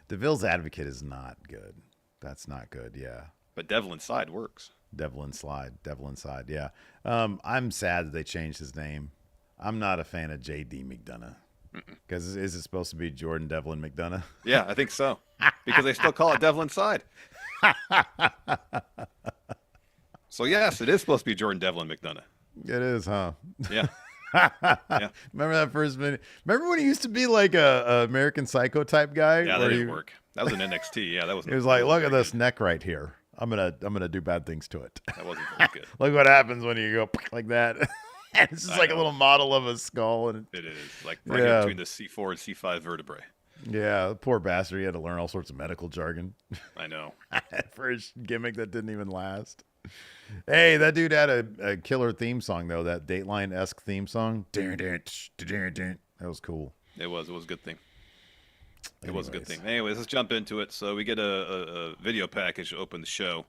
DeVille's Advocate is not good. That's not good, yeah. But Devil Inside works. Devil Inside, yeah. I'm sad that they changed his name. I'm not a fan of JD McDonough. Because is it supposed to be Jordan Devlin McDonough? Yeah, I think so. Because they still call it Devil Inside. So yes, it is supposed to be Jordan Devlin McDonough. It is, huh? Yeah. Yeah. Remember that first minute? Remember when he used to be like a American Psycho type guy? Yeah, that didn't work. That was an NXT. Yeah, that was. He was like, look at this neck right here. I'm gonna do bad things to it. That wasn't very good. Look what happens when you go like that. It's just like a little model of a skull, and it is like right between the C4 and C5 vertebrae. Yeah, the poor bastard. He had to learn all sorts of medical jargon. I know. For his gimmick that didn't even last. Hey, that dude had a killer theme song though. That Dateline-esque theme song. That was cool. It was a good thing. It was a good thing. Anyways, let's jump into it. So we get a video package to open the show,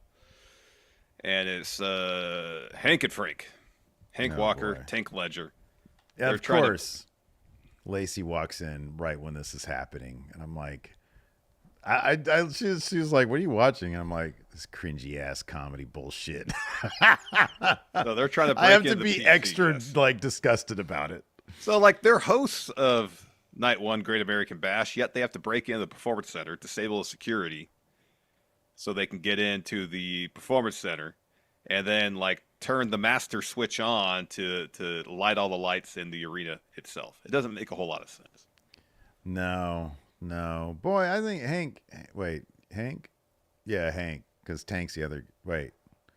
and it's Hank and Frank. Hank Walker, boy. Tank Ledger. Yeah, of course. Lacey walks in right when this is happening, and I'm like, she was like, "What are you watching?" And I'm like, "This cringy ass comedy bullshit." So they're trying to break I have to into be PC, extra yes. like disgusted about it. So like they're hosts of Night 1 Great American Bash, yet they have to break into the Performance Center, disable the security, so they can get into the Performance Center, and then like turn the master switch on to light all the lights in the arena itself. It doesn't make a whole lot of sense. No. Boy, I think Hank. Wait, Hank? Yeah, Hank. Because Tank's the other. Wait.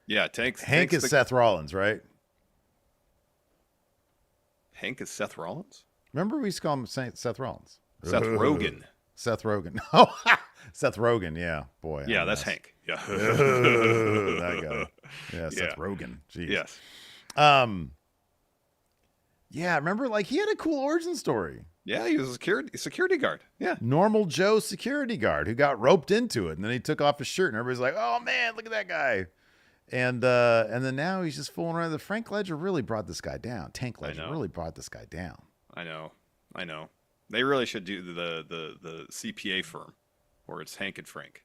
Yeah, Hank is Seth Rollins, right? Hank is Seth Rollins? Remember we used to call him Seth Rollins. Seth Rogen. Seth Rogen. Oh, Seth Rogen. Yeah, boy. Yeah, that's Hank. Yeah. That guy. Yeah, Seth Rogen. Jeez. Yes. Yeah, remember, like, he had a cool origin story. Yeah, he was a security guard. Yeah. Normal Joe security guard who got roped into it, and then he took off his shirt, and everybody's like, "Oh man, look at that guy!" And then now he's just fooling around. The Frank Ledger really brought this guy down. Tank Ledger really brought this guy down. I know. They really should do the CPA firm, where it's Hank and Frank.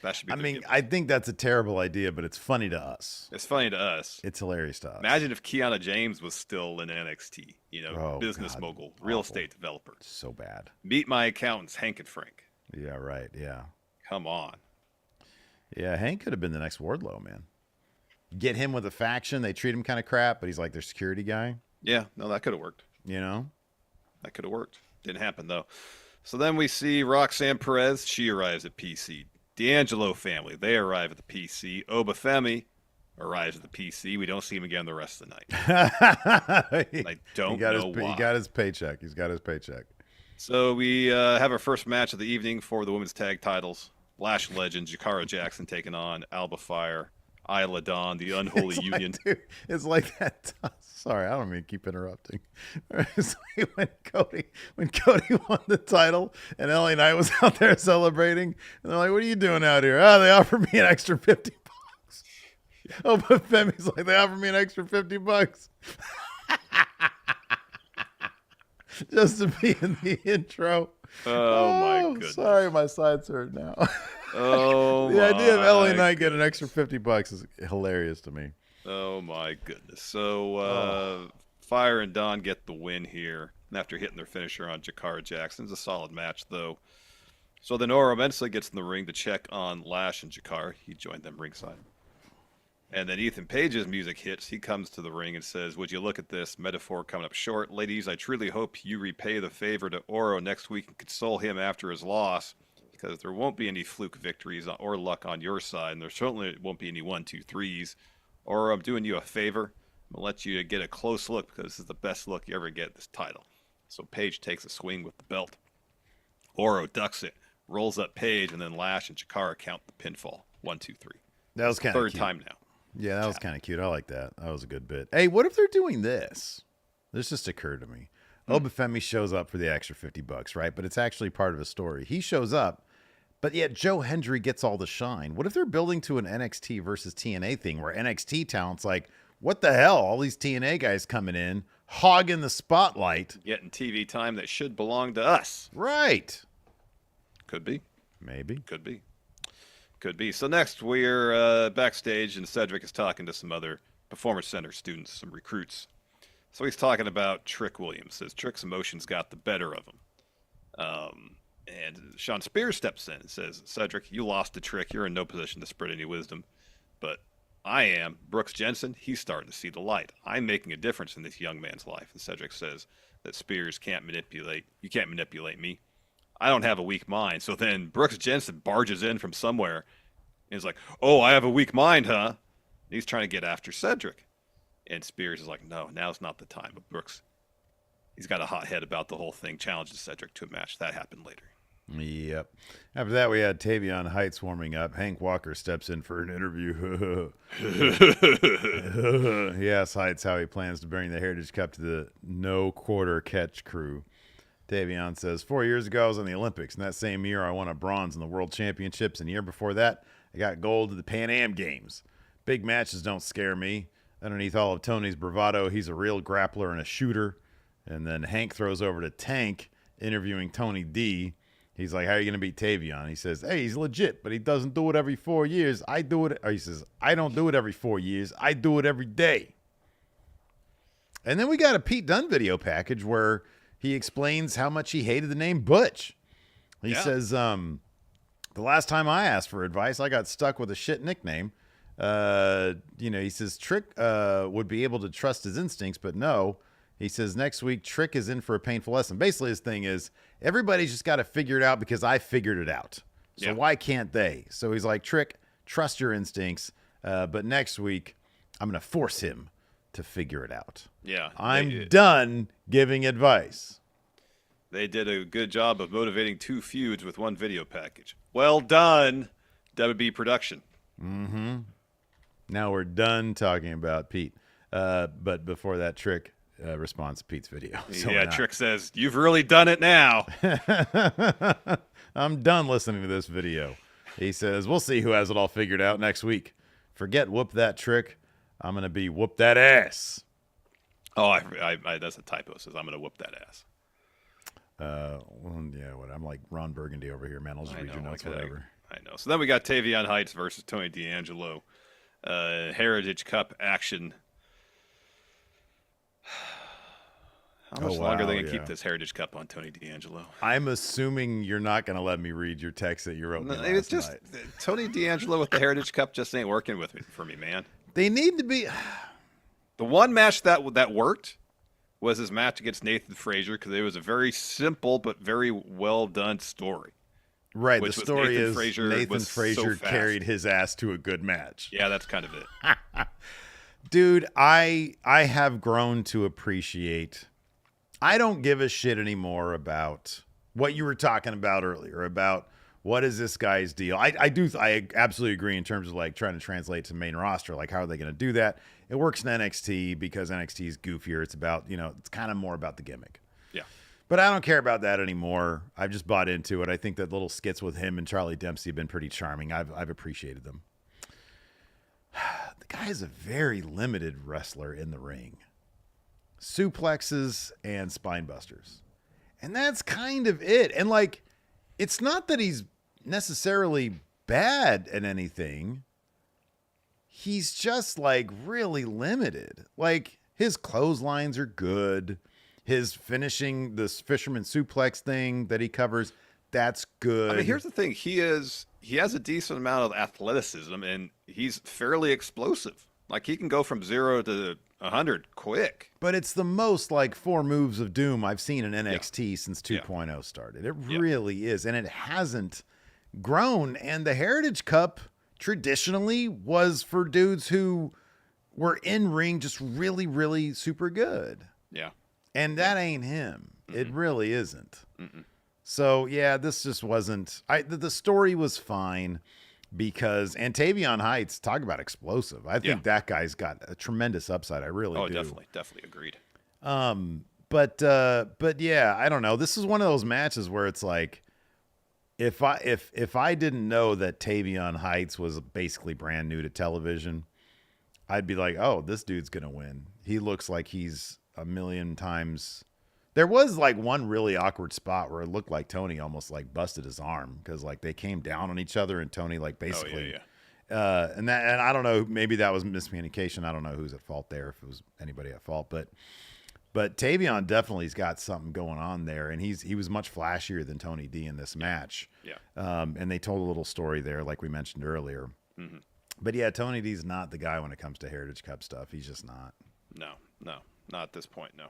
That should be. I think that's a terrible idea, but it's funny to us. It's funny to us. It's hilarious to us. Imagine if Kiana James was still in NXT. Business mogul, real estate developer. So bad. Meet my accountants, Hank and Frank. Yeah, right. Yeah. Come on. Yeah, Hank could have been the next Wardlow, man. Get him with a faction. They treat him kind of crap, but he's like their security guy. Yeah, no, that could have worked. That could have worked. Didn't happen, though. So then we see Roxanne Perez. She arrives at PC. D'Angelo family, they arrive at the PC. Obafemi arrives at the PC. We don't see him again the rest of the night. I don't know why. He got his paycheck. He's got his paycheck. So we have our first match of the evening for the women's tag titles. Lash legend Jakara Jackson taking on Alba Fire, Isla Dawn, the Unholy Union. It's like that. Sorry, I don't mean to keep interrupting. It's like when Cody won the title and LA Knight was out there celebrating, and they're like, "What are you doing out here?" "Oh, they offered me an extra $50." Oh, but Femi's like, "They offered me an extra $50 just to be in the intro." Oh my goodness! Sorry, my sides hurt now. Oh, the idea of LA Knight getting an extra $50 is hilarious to me. Oh my goodness! So Fire and Dawn get the win here after hitting their finisher on Jakara Jackson. It's a solid match though. So then Oro Mensah gets in the ring to check on Lash and Jakara. He joined them ringside. And then Ethan Page's music hits. He comes to the ring and says, "Would you look at this metaphor coming up short? Ladies, I truly hope you repay the favor to Oro next week and console him after his loss, because there won't be any fluke victories or luck on your side, and there certainly won't be any 1, 2, 3s. Oro, I'm doing you a favor. I'm going to let you get a close look because this is the best look you ever get at this title." So Page takes a swing with the belt. Oro ducks it, rolls up Page, and then Lash and Jakara count the pinfall. 1, 2, 3. That was kind of third time now. Yeah, that was kind of cute. I like that. That was a good bit. Hey, what if they're doing this? This just occurred to me. Obafemi shows up for the extra $50, right? But it's actually part of a story. He shows up, but yet Joe Hendry gets all the shine. What if they're building to an NXT versus TNA thing where NXT talent's like, what the hell? All these TNA guys coming in, hogging the spotlight. Getting TV time that should belong to us. Right. Could be. Maybe. Could be. Could be. So next, we're backstage, and Cedric is talking to some other Performance Center students, some recruits. So he's talking about Trick Williams. Says Trick's emotions got the better of him. And Sean Spears steps in and says, Cedric, you lost to Trick. You're in no position to spread any wisdom. But I am. Brooks Jensen, he's starting to see the light. I'm making a difference in this young man's life. And Cedric says that Spears can't manipulate. You can't manipulate me. I don't have a weak mind. So then Brooks Jensen barges in from somewhere and is like, oh, I have a weak mind, huh? And he's trying to get after Cedric. And Spears is like, no, now's not the time. But Brooks, he's got a hot head about the whole thing, challenges Cedric to a match. That happened later. Yep. After that, we had Tavon Heights warming up. Hank Walker steps in for an interview. He asks Heights how he plans to bring the Heritage Cup to the no quarter catch crew. Tavon says, 4 years ago, I was in the Olympics. And that same year, I won a bronze in the World Championships. And the year before that, I got gold at the Pan Am Games. Big matches don't scare me. Underneath all of Tony's bravado, he's a real grappler and a shooter. And then Hank throws over to Tank, interviewing Tony D. He's like, how are you going to beat Tavon? He says, hey, he's legit, but he doesn't do it every 4 years. I do it. Or he says, I don't do it every 4 years. I do it every day. And then we got a Pete Dunne video package where he explains how much he hated the name Butch. He says, the last time I asked for advice, I got stuck with a shit nickname. He says Trick would be able to trust his instincts, but no. He says next week, Trick is in for a painful lesson. Basically, his thing is everybody's just got to figure it out because I figured it out. So why can't they? So he's like, Trick, trust your instincts. But next week, I'm going to force him to figure it out. Yeah. I'm done giving advice. They did a good job of motivating two feuds with one video package. Well done, WB Production. Mm-hmm. Now we're done talking about Pete. But before that, Trick responds to Pete's video. So Trick says, you've really done it now. I'm done listening to this video. He says, we'll see who has it all figured out next week. Forget whoop that Trick. I'm going to be whoop that ass. Oh, I that's a typo. It says I'm going to whoop that ass. I'm like Ron Burgundy over here, man. I'll just read your notes, whatever. I know. So then we got Tavon Heights versus Tony D'Angelo. Heritage Cup action. How much longer are they going to keep this Heritage Cup on Tony D'Angelo? I'm assuming you're not going to let me read your text that you wrote me last night. Tony D'Angelo with the Heritage Cup just ain't working for me, man. They need to be. The one match that worked was his match against Nathan Frazier because it was a very simple but very well done story. Right, the story is Nathan Frazier so carried his ass to a good match. Yeah, that's kind of it. Dude, I have grown to appreciate. I don't give a shit anymore about what you were talking about earlier about what is this guy's deal. I absolutely agree in terms of like trying to translate to main roster. Like, how are they going to do that? It works in NXT because NXT is goofier. It's about, it's kind of more about the gimmick. Yeah. But I don't care about that anymore. I've just bought into it. I think that little skits with him and Charlie Dempsey have been pretty charming. I've appreciated them. The guy is a very limited wrestler in the ring. Suplexes and spine busters. And that's kind of it. And like, it's not that he's necessarily bad at anything. He's just like really limited. Like, his clotheslines are good. His finishing this fisherman suplex thing that he covers, that's good. I mean, here's the thing. He has a decent amount of athleticism, and he's fairly explosive. Like, he can go from 0 to 100 quick. But it's the most like 4 moves of doom I've seen in NXT since 2.0 started. It really is. And it hasn't grown. And the Heritage Cup traditionally was for dudes who were in ring just really, really super good. Yeah. And that ain't him. Mm-mm. It really isn't. Mm-mm. So, yeah, this just wasn't. The story was fine because Tavon Heights, talk about explosive. I think that guy's got a tremendous upside. I really do. Definitely agreed. But yeah, I don't know. This is one of those matches where it's like, if I didn't know that Tavon Heights was basically brand new to television, I'd be like, oh, this dude's gonna win. He looks like he's a million times. There was like one really awkward spot where it looked like Tony almost like busted his arm because like they came down on each other and Tony like basically, and I don't know, maybe that was miscommunication. I don't know who's at fault there, if it was anybody at fault, but Tavon definitely's got something going on there, and he was much flashier than Tony D in this match. Yeah. And they told a little story there, like we mentioned earlier. Mm-hmm. But yeah, Tony D's not the guy when it comes to Heritage Cup stuff. He's just not. No, not at this point. No.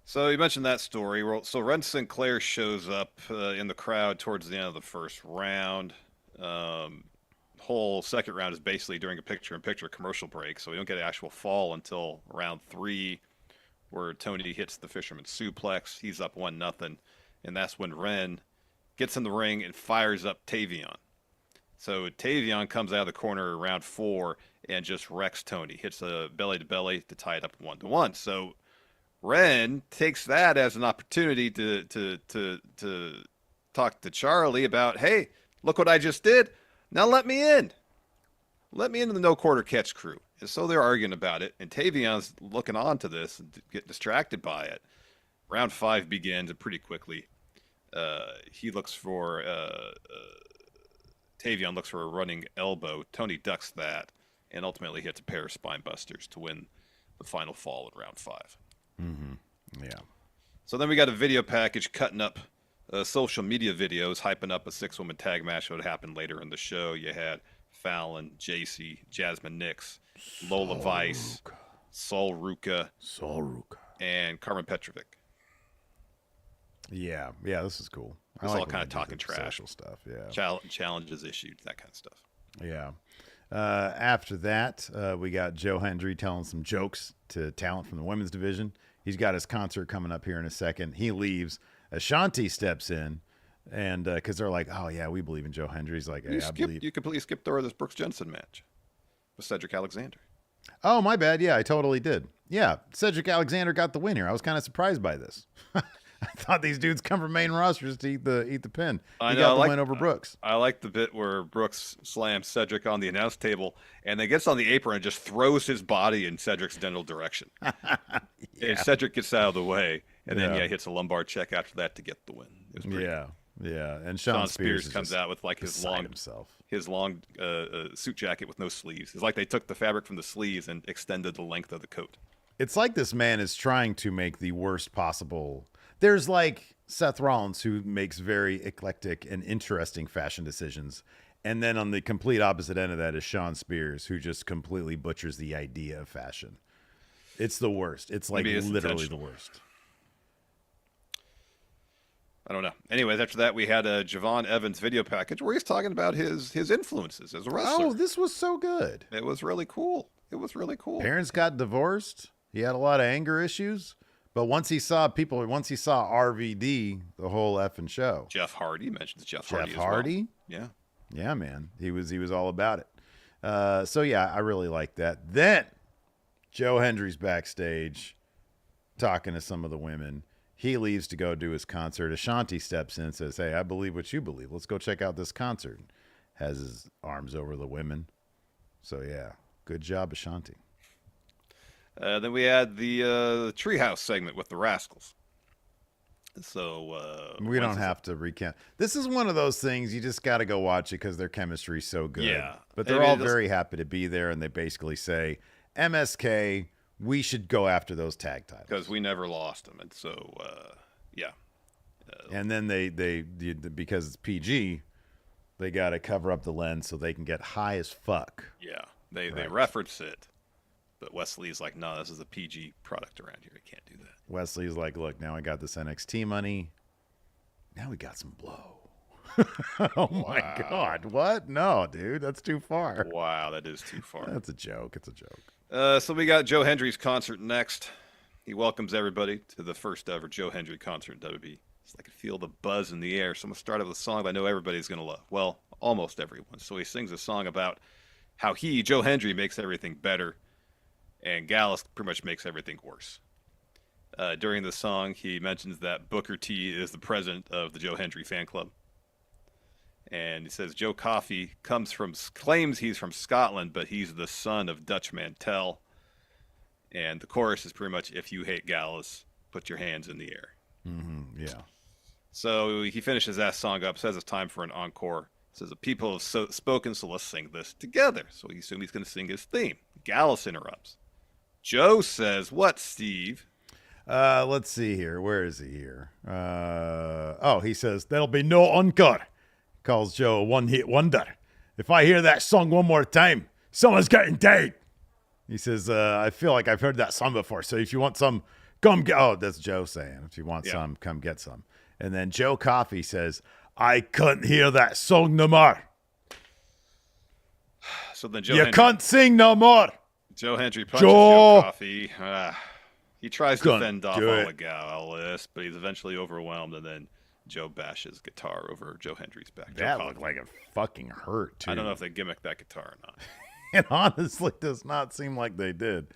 So you mentioned that story. Well, so Ren Sinclair shows up in the crowd towards the end of the first round. Whole second round is basically during a picture-in-picture commercial break, so we don't get an actual fall until round 3, where Tony hits the Fisherman Suplex. He's up 1-0, and that's when Ren gets in the ring and fires up Tavon. So Tavon comes out of the corner round 4 and just wrecks Tony, hits a belly-to-belly to tie it up 1-1. So Ren takes that as an opportunity to talk to Charlie about, hey, look what I just did. Now let me in. Let me into the no quarter catch crew. And so they're arguing about it, and Tavion's looking on to this and getting distracted by it. Round 5 begins, and pretty quickly he looks for Tavon looks for a running elbow. Tony ducks that and ultimately hits a pair of spine busters to win the final fall in round 5. Mm-hmm. Yeah. So then we got a video package cutting up social media videos, hyping up a 6-woman tag match that would happen later in the show. You had Fallon, JC, Jasmine Nix, Lola Vice, Sol Ruka, and Carmen Petrovic. Yeah, this is cool. It's all kind of talking trash. Social stuff, yeah. Challenges issued, that kind of stuff. Yeah. After that, we got Joe Hendry telling some jokes to talent from the women's division. He's got his concert coming up here in a second. He leaves. Ashanti steps in, and because they're like, oh, yeah, we believe in Joe Hendry. He's like, hey, I believe. You completely skipped over this Brooks Jensen match with Cedric Alexander. Oh, my bad. Yeah, I totally did. Yeah, Cedric Alexander got the win here. I was kind of surprised by this. I thought these dudes come from main rosters to eat the pin. He got the win over Brooks. I like the bit where Brooks slams Cedric on the announce table and then gets on the apron and just throws his body in Cedric's general direction. Yeah. And Cedric gets out of the way, and then hits a lumbar check after that to get the win. It was pretty yeah. And Sean Spears comes out with like his long suit jacket with no sleeves. It's like they took the fabric from the sleeves and extended the length of the coat. It's like this man is trying to make the worst possible. There's like Seth Rollins, who makes very eclectic and interesting fashion decisions. And then on the complete opposite end of that is Sean Spears, who just completely butchers the idea of fashion. It's the worst. It's like literally the worst. I don't know. Anyways, after that, we had a Javon Evans video package where he's talking about his influences as a wrestler. Oh, this was so good. It was really cool. Parents got divorced. He had a lot of anger issues. But once he saw RVD, the whole effing show. Jeff Hardy mentions Jeff Hardy as Hardy? Well. Yeah. Yeah, man. He was all about it. So yeah, I really like that. Then Joe Hendry's backstage talking to some of the women. He leaves to go do his concert. Ashanti steps in and says, hey, I believe what you believe. Let's go check out this concert. Has his arms over the women. So yeah, good job, Ashanti. Then we had the Treehouse segment with the Rascals. So we don't have to recount. This is one of those things you just got to go watch it because their chemistry's so good. Yeah, but they're all very happy to be there, and they basically say, MSK, we should go after those tag titles because we never lost them, and so yeah. And then they because it's PG, they got to cover up the lens so they can get high as fuck. Yeah, they reference it. But Wesley's like, no, this is a PG product around here. I can't do that. Wesley's like, look, now I got this NXT money. Now we got some blow. Oh, my God. What? No, dude. That's too far. Wow, that is too far. That's a joke. It's a joke. So we got Joe Hendry's concert next. He welcomes everybody to the first ever Joe Hendry concert in WB. It's like I feel the buzz in the air. So I'm going to start off with a song I know everybody's going to love. Well, almost everyone. So he sings a song about how Joe Hendry, makes everything better. And Gallus pretty much makes everything worse. During the song, he mentions that Booker T is the president of the Joe Hendry fan club. And he says Joe Coffey claims he's from Scotland, but he's the son of Dutch Mantell. And the chorus is pretty much, if you hate Gallus, put your hands in the air. Mm-hmm. Yeah. So he finishes that song up, says it's time for an encore. Says the people have spoken, so let's sing this together. So we assume he's going to sing his theme. Gallus interrupts. Joe says, what, Steve? Let's see here. Where is he here? He says, there'll be no encore. Calls Joe a one-hit wonder. If I hear that song one more time, someone's getting dead. He says, I feel like I've heard that song before, so if you want some, come get... Oh, that's Joe saying, if you want some, come get some. And then Joe Coffey says, I can't hear that song no more. So then Joe You can't sing no more. Joe Hendry punches Joe Coffey. He tries to fend off all of Gallus, but he's eventually overwhelmed, and then Joe bashes guitar over Joe Hendry's back. That looked like it fucking hurt, too. I don't know if they gimmicked that guitar or not. It honestly does not seem like they did.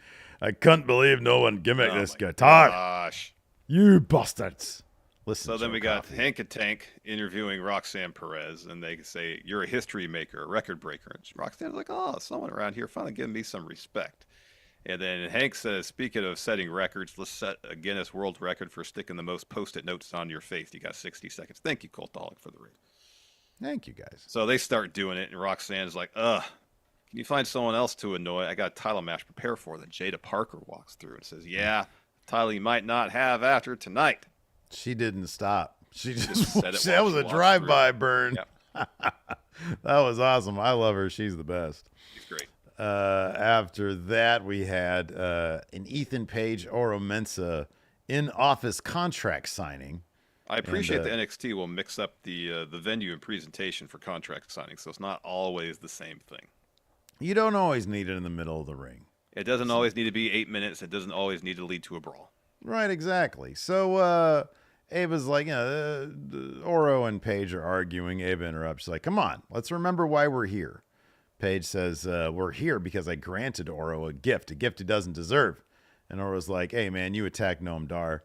I can't believe no one gimmicked this guitar. Gosh. You bastards. Listen, so then Joe we got Coffey. Hank and Tank interviewing Roxanne Perez, and they say, you're a history maker, a record breaker. And Roxanne's like, oh, someone around here finally giving me some respect. And then Hank says, speaking of setting records, let's set a Guinness World Record for sticking the most Post-it notes on your face. You got 60 seconds. Thank you, Cultaholic, for the read. Thank you, guys. So they start doing it, and Roxanne's like, can you find someone else to annoy? I got a title match prepared for. Then Jada Parker walks through and says, yeah, title you might not have after tonight. She didn't stop. She just said it that was a drive-by burn. Yep. That was awesome. I love her. She's the best. She's great. After that, we had an Ethan Page Oro Mensah in-office contract signing. I appreciate the NXT will mix up the venue and presentation for contract signing, so it's not always the same thing. You don't always need it in the middle of the ring. It doesn't always need to be 8 minutes. It doesn't always need to lead to a brawl. Right, exactly. So Ava's like, Oro and Paige are arguing. Ava interrupts. She's like, come on, let's remember why we're here. Paige says, we're here because I granted Oro a gift he doesn't deserve. And Oro's like, hey, man, you attacked Noam Dar.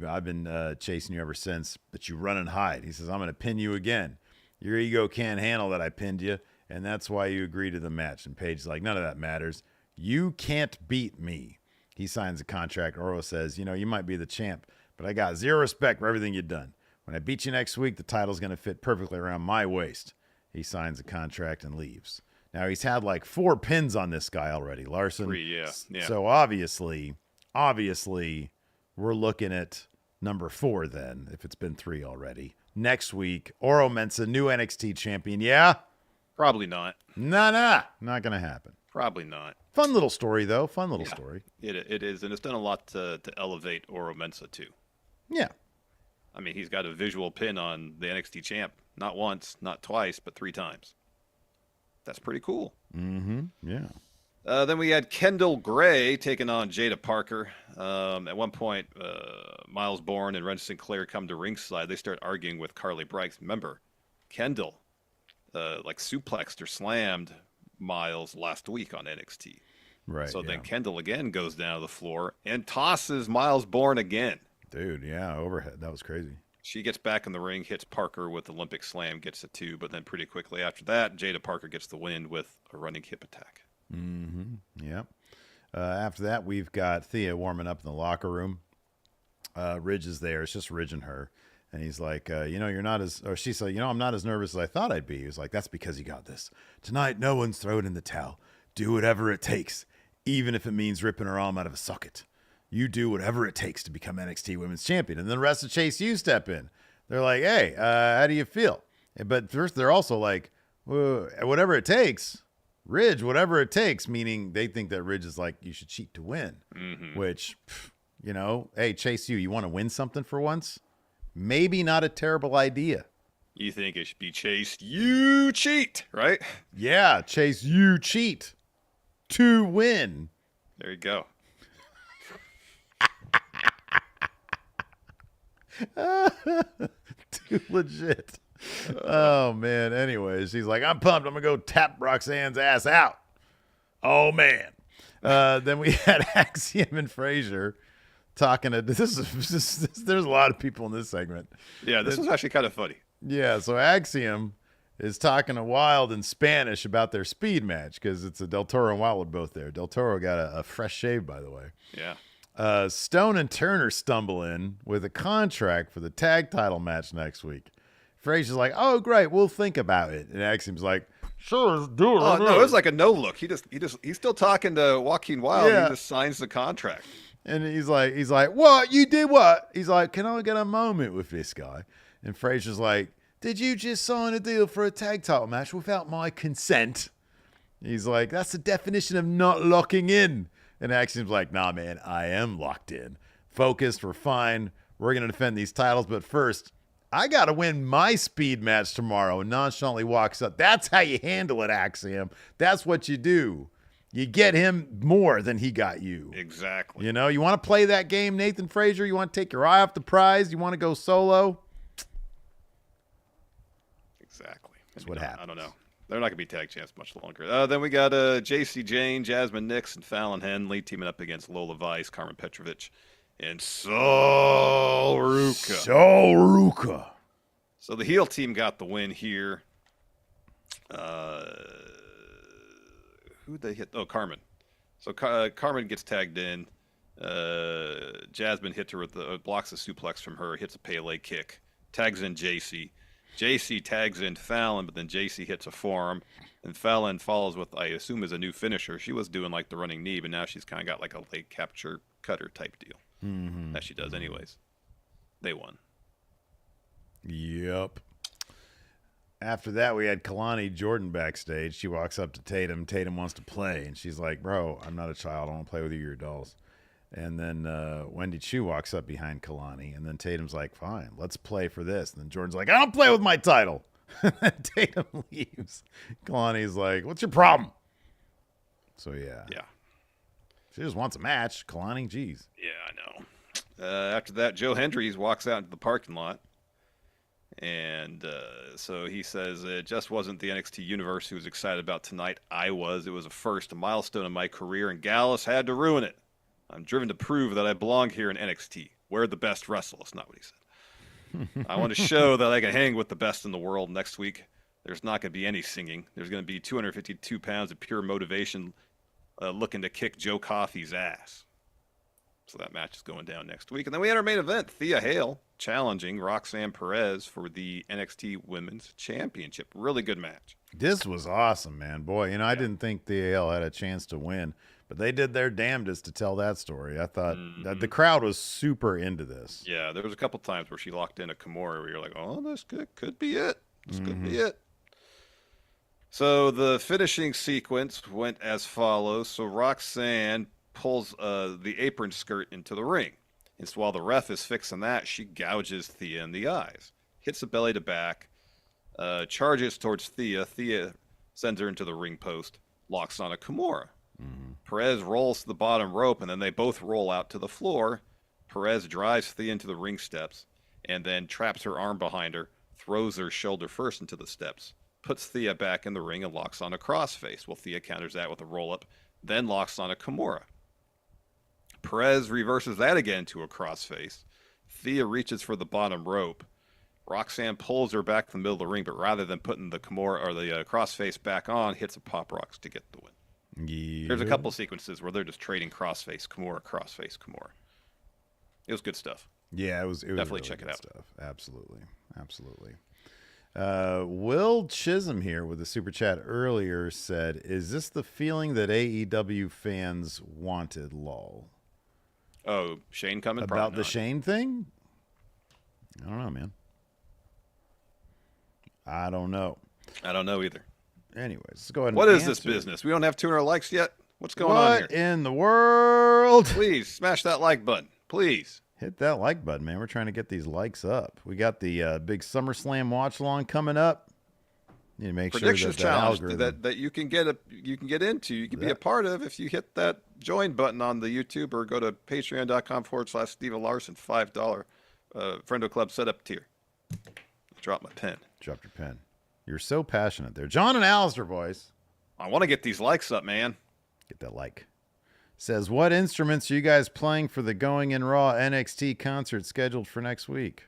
I've been chasing you ever since, but you run and hide. He says, I'm going to pin you again. Your ego can't handle that I pinned you, and that's why you agreed to the match. And Paige's like, none of that matters. You can't beat me. He signs a contract. Oro says, you might be the champ, but I got zero respect for everything you've done. When I beat you next week, the title's going to fit perfectly around my waist. He signs a contract and leaves. Now, he's had like 4 pins on this guy already, Larson. 3, yeah. So obviously, we're looking at number 4 then, if it's been 3 already. Next week, Oro Mensah, new NXT champion. Yeah? Probably not. Nah. Not going to happen. Probably not. Fun little story, though. Fun little story. It is, and it's done a lot to elevate Oro Mensah, too. Yeah. I mean, he's got a visual pin on the NXT champ. Not once, not twice, but 3 times. That's pretty cool. Mm-hmm. Yeah. Then we had Kendall Gray taking on Jada Parker. At one point, Miles Bourne and Ren Sinclair come to ringside. They start arguing with Carly Briggs. Remember, Kendall suplexed or slammed Miles last week on NXT. Right. So then Kendall again goes down to the floor and tosses Miles Bourne again. Dude, yeah, overhead. That was crazy. She gets back in the ring, hits Parker with Olympic Slam, gets a 2, but then pretty quickly after that, Jada Parker gets the win with a running hip attack. Mm-hmm. Yep. After that, we've got Thea warming up in the locker room. Ridge is there. It's just Ridge and her. And he's like, you're not as, or she said, I'm not as nervous as I thought I'd be. He was like, that's because you got this. Tonight, no one's throwing in the towel. Do whatever it takes, even if it means ripping her arm out of a socket. You do whatever it takes to become NXT Women's Champion. And then the rest of Chase U step in. They're like, hey, how do you feel? But first, they're also like, whatever it takes. Ridge, whatever it takes, meaning they think that Ridge is like, you should cheat to win. Mm-hmm. Which, hey, Chase U, you want to win something for once? Maybe not a terrible idea. You think it should be Chase, you cheat, right? Yeah, Chase, you cheat to win. There you go. Too legit. Oh, man. Anyways, she's like, I'm pumped. I'm going to go tap Roxanne's ass out. Oh, man. Then we had Axiom and Frazier. talking to there's a lot of people in this segment. Yeah, this was actually kind of funny. Yeah, so Axiom is talking to Wild in Spanish about their speed match because it's a Del Toro and Wild are both there. Del Toro got a fresh shave, by the way. Yeah. Stone and Turner stumble in with a contract for the tag title match next week. Frazier's like, "Oh, great, we'll think about it." And Axiom's like, "Sure, let's do it." Oh no, it was like a no look. He's still talking to Joaquin Wild. Yeah. He just signs the contract. And he's like, "What? You did what?" He's like, "Can I get a moment with this guy?" And Frazier's like, "Did you just sign a deal for a tag title match without my consent?" He's like, "That's the definition of not locking in." And Axiom's like, "Nah, man, I am locked in. Focused, we're fine. We're going to defend these titles. But first, I got to win my speed match tomorrow." And nonchalantly walks up. That's how you handle it, Axiom. That's what you do. You get him more than he got you. Exactly. You know, you want to play that game, Nathan Frazier? You want to take your eye off the prize? You want to go solo? Exactly. That's what happens. I don't know. They're not going to be tag champs much longer. Then we got JC Jane, Jasmine Nix, and Fallon Henley teaming up against Lola Vice, Carmen Petrovich, and Sol Ruka. So the heel team got the win here. Who'd they hit? Oh, Carmen. So Carmen gets tagged in. Jasmine hits her with blocks a suplex from her, hits a Pele kick, tags in JC. JC tags in Fallon, but then JC hits a forearm, and Fallon follows with, I assume, is a new finisher. She was doing like the running knee, but now she's kind of got like a leg capture cutter type deal. Mm-hmm. That she does anyways. They won. Yep. After that, we had Kalani Jordan backstage. She walks up to Tatum. Tatum wants to play, and she's like, "Bro, I'm not a child. I don't play with you, your dolls." And then Wendy Chu walks up behind Kalani, and then Tatum's like, "Fine, let's play for this." And then Jordan's like, "I don't play with my title." And then Tatum leaves. Kalani's like, "What's your problem?" So, yeah. Yeah. She just wants a match. Kalani, geez. Yeah, I know. After that, Joe Hendry walks out into the parking lot. And so he says, "It just wasn't the NXT universe who was excited about tonight. I was. It was a first, a milestone in my career, and Gallus had to ruin it. I'm driven to prove that I belong here in NXT. Where the best wrestle." That's not what he said. "I want to show that I can hang with the best in the world next week. There's not going to be any singing. There's going to be 252 pounds of pure motivation looking to kick Joe Coffey's ass." So that match is going down next week. And then we had our main event, Thea Hail challenging Roxanne Perez for the NXT Women's Championship. Really good match. This was awesome, man. Boy, I didn't think Thea Hail had a chance to win, but they did their damnedest to tell that story. I thought that the crowd was super into this. Yeah, there was a couple times where she locked in a Kimura where you're like, "Oh, this could be it. This could be it." So the finishing sequence went as follows. So Roxanne pulls the apron skirt into the ring. And so while the ref is fixing that, she gouges Thea in the eyes, hits the belly to back, charges towards Thea. Thea sends her into the ring post, locks on a Kimura. Perez rolls to the bottom rope, and then they both roll out to the floor. Perez drives Thea into the ring steps, and then traps her arm behind her, throws her shoulder first into the steps, puts Thea back in the ring, and locks on a crossface. Well, Thea counters that with a roll-up, then locks on a Kimura. Perez reverses that again to a crossface. Thea reaches for the bottom rope. Roxanne pulls her back to the middle of the ring, but rather than putting the Kimura or the crossface back on, hits a Pop Rocks to get the win. Yeah. There's a couple sequences where they're just trading crossface, Kimura, crossface, Kimura. It was good stuff. Yeah, it was Definitely really check it good out. stuff. Absolutely. Will Chisholm here with the super chat earlier said, "Is this the feeling that AEW fans wanted, lol?" Oh, Shane coming? About Probably the not. Shane thing? I don't know, man. I don't know. I don't know either. Anyways, let's go ahead and What is this answer. business? We don't have 200 likes yet? What's going on What here? in the world? Please smash that like button. Please. Hit that like button, man. We're trying to get these likes up. We got the big SummerSlam watch along coming up. You need to make Predictions sure that challenge algorithm. that you can get into. You can be a part of if you hit that join button on the YouTube or go to patreon.com/Steve Larson, $5 Friendo Club setup tier. Drop my pen. Dropped your pen. You're so passionate there. John and Alistair, boys. I want to get these likes up, man. Get that like. says, what instruments are you guys playing for the Going in Raw NXT concert scheduled for next week?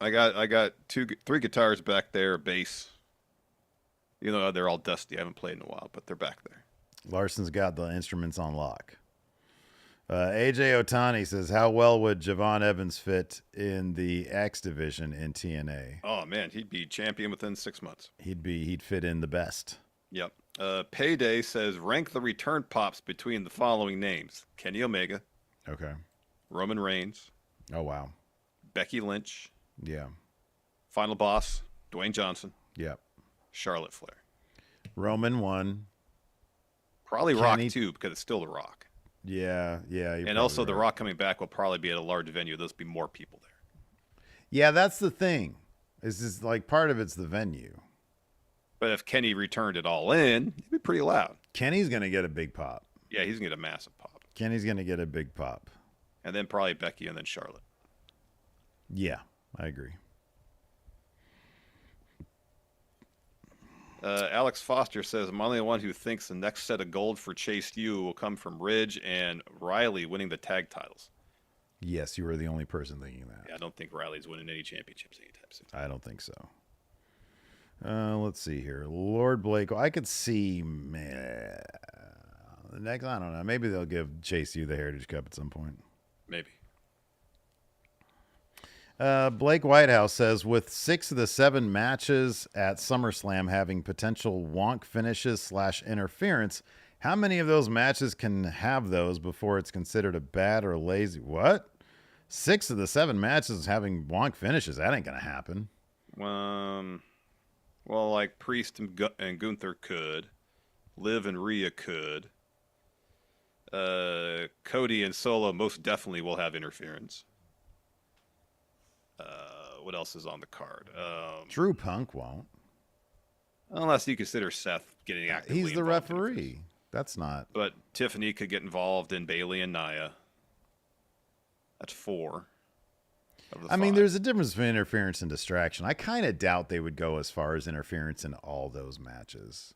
I got three guitars back there, a bass. You know, they're all dusty. I haven't played in a while, but they're back there. Larson's got the instruments on lock. AJ Otani says, how well would Javon Evans fit in the X division in TNA? Oh man, he'd be champion within 6 months. He'd fit in the best. Yep. Payday says, rank the return pops between the following names: Kenny Omega, Okay. Roman Reigns, Oh, wow. Becky Lynch, Yeah. Final Boss, Dwayne Johnson, Yep. Charlotte Flair. Roman 1. Probably Kenny- Rock 2 because it's still The Rock. Yeah. And also The Rock coming back will probably be at a large venue. There'll be more people there. Yeah, that's the thing. Is just like part of it's the venue. But if Kenny returned it all in, he'd be pretty loud. Kenny's going to get a big pop. Yeah, he's going to get a massive pop. Kenny's going to get a big pop. And then probably Becky and then Charlotte. Yeah, I agree. Alex Foster says, I'm only the one who thinks the next set of gold for Chase U will come from Ridge and Riley winning the tag titles. Yes, you were the only person thinking that. Yeah, I don't think Riley's winning any championships anytime soon. I don't think so. Let's see here. Lord Blake, I could see, man, the next, I don't know. Maybe they'll give Chase U the Heritage Cup at some point. Maybe. Blake Whitehouse says, with 6 of the 7 matches at SummerSlam having potential wonk finishes / interference, how many of those matches can have those before it's considered a bad or lazy? What? 6 of the 7 matches having wonk finishes? That ain't going to happen. Well, like Priest and Gunther could. Liv and Rhea could. Cody and Solo most definitely will have interference. What else is on the card? Drew Punk won't. Unless you consider Seth getting actively He's the involved in referee. interference. That's not. But Tiffany could get involved in Bailey and Nia. That's 4. I mean, there's a difference between interference and distraction. I kind of doubt they would go as far as interference in all those matches.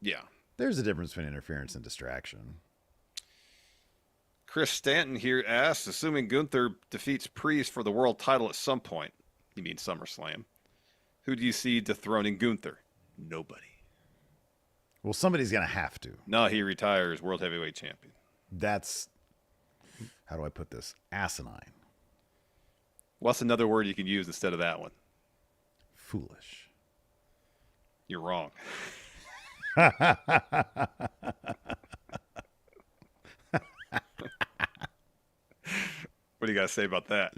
Yeah. There's a difference between interference and distraction. Chris Stanton here asks, assuming Gunther defeats Priest for the world title at some point, you mean SummerSlam, who do you see dethroning Gunther? Nobody. Well, somebody's going to have to. No, he retires world heavyweight champion. That's, how do I put this? Asinine. What's another word you can use instead of that one? Foolish. You're wrong. What do you got to say about that?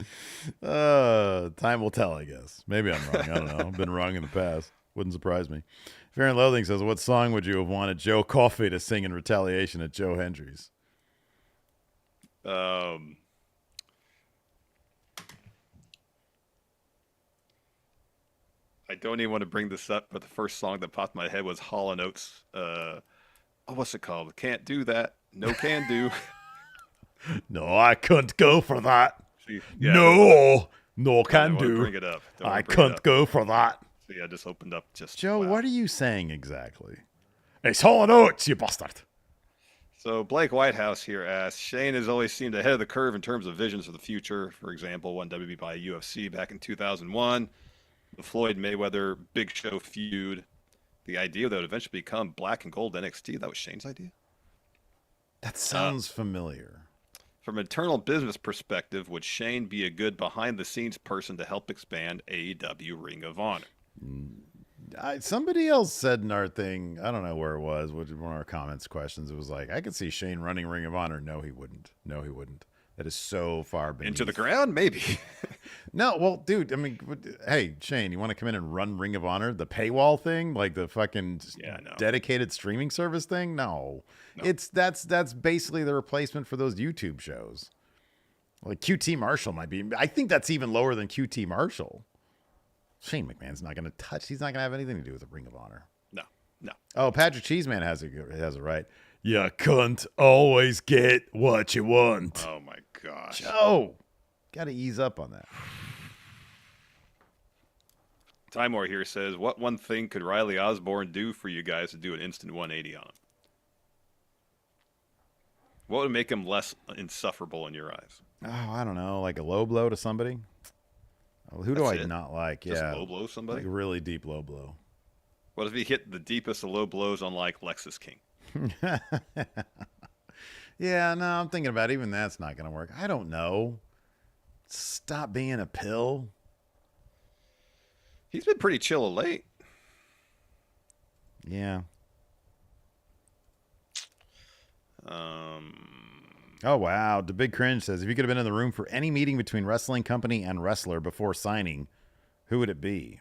Time will tell, I guess. Maybe I'm wrong. I don't know. I've been wrong in the past. Wouldn't surprise me. Fear and Loathing says, what song would you have wanted Joe Coffey to sing in retaliation at Joe Hendry's? I don't even want to bring this up, but the first song that popped in my head was Hall & Oates. What's it called? Can't do that. No can do. No, I couldn't go for that. See, yeah, no can do. Bring it up. I couldn't go for that. See, I just opened up just. Joe, wow. what are you saying exactly? It's Hall & Oates, you bastard. So Blake Whitehouse here asks, Shane has always seemed ahead of the curve in terms of visions for the future. For example, won WB by UFC back in 2001. The Floyd Mayweather Big Show feud. The idea that would eventually become black and gold NXT. That was Shane's idea. That sounds familiar. From an internal business perspective, would Shane be a good behind-the-scenes person to help expand AEW Ring of Honor? Somebody else said in our thing, I don't know where it was, which was one of our comments questions. It was like, I could see Shane running Ring of Honor. No, he wouldn't. No, he wouldn't. That is so far beneath. Into the ground? Maybe. No, well, dude, I mean, hey, Shane, you want to come in and run Ring of Honor? The paywall thing? Like the fucking dedicated streaming service thing? No. That's basically the replacement for those YouTube shows. Like QT Marshall might be. I think that's even lower than QT Marshall. Shane McMahon's not going to touch. He's not going to have anything to do with the Ring of Honor. No. Oh, Patrick Cheeseman has it right. You can't always get what you want. Oh, my gosh. Joe, got to ease up on that. Timor here says, what one thing could Riley Osborne do for you guys to do an instant 180 on him? What would make him less insufferable in your eyes? Oh, I don't know, like a low blow to somebody. Who do That's I it? Not like? Just Yeah, low blow somebody? like a really deep low blow. What if he hit the deepest of low blows on like Lexus King? Yeah, no, I'm thinking about even that's not going to work. I don't know. Stop being a pill. He's been pretty chill of late. Yeah. Um, Oh, wow. The Big Cringe says, if you could have been in the room for any meeting between wrestling company and wrestler before signing, who would it be?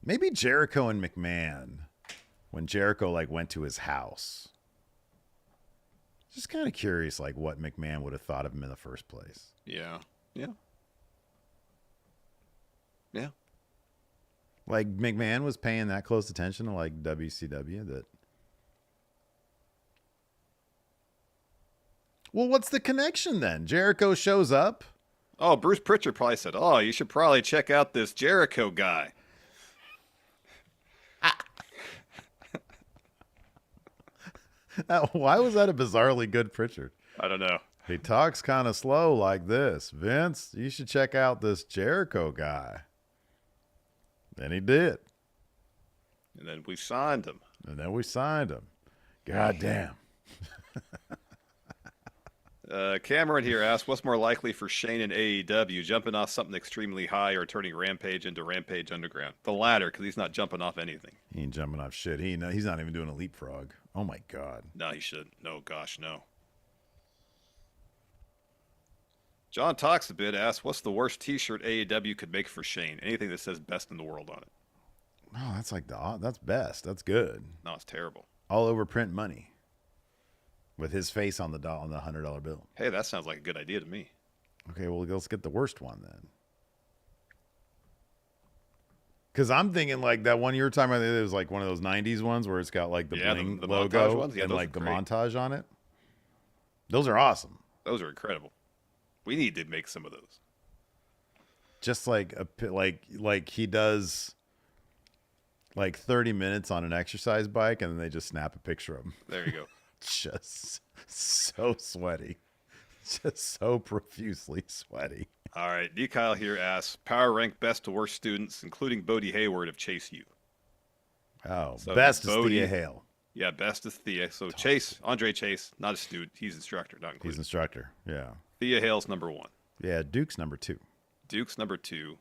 Maybe Jericho and McMahon when Jericho like went to his house. Just kind of curious like what McMahon would have thought of him in the first place. yeah. Like McMahon was paying that close attention to like WCW that. Well, what's the connection then? Jericho shows up. Oh, Bruce Pritchard probably said, "Oh, you should probably check out this Jericho guy." Why was that a bizarrely good Pritchard? I don't know. He talks kind of slow like this. Vince, you should check out this Jericho guy. Then he did. And then we signed him. God damn. Cameron here asks, what's more likely for Shane and AEW, jumping off something extremely high or turning Rampage into Rampage Underground? The latter, because he's not jumping off anything. He ain't jumping off shit. He's not even doing a leapfrog. Oh, my God. No, he shouldn't. No, gosh, no. John Talks a bit asks, what's the worst T-shirt AEW could make for Shane? Anything that says best in the world on it. Oh, that's best. That's good. No, it's terrible. All over print money with his face on the $100 bill. Hey, that sounds like a good idea to me. Okay, well, let's get the worst one then. Because I'm thinking like that one you were talking about, it was like one of those 90s ones where it's got like the bling the logo montage ones? Yeah, and those like are the great. montage on it. Those are awesome. Those are incredible. We need to make some of those. Just like he does like 30 minutes on an exercise bike and then they just snap a picture of him. There you go. Just so sweaty. Just so profusely sweaty. All right. D. Kyle here asks, power rank best to worst students, including Bodie Hayward of Chase U. Oh, So best is Bodie- Thea Hail. Yeah, best is Thea. So Chase, Andre Chase, not a student. He's instructor, not included. He's instructor. Yeah. Thea Hale's number 1. Yeah, Duke's number 2. Duke's number 2.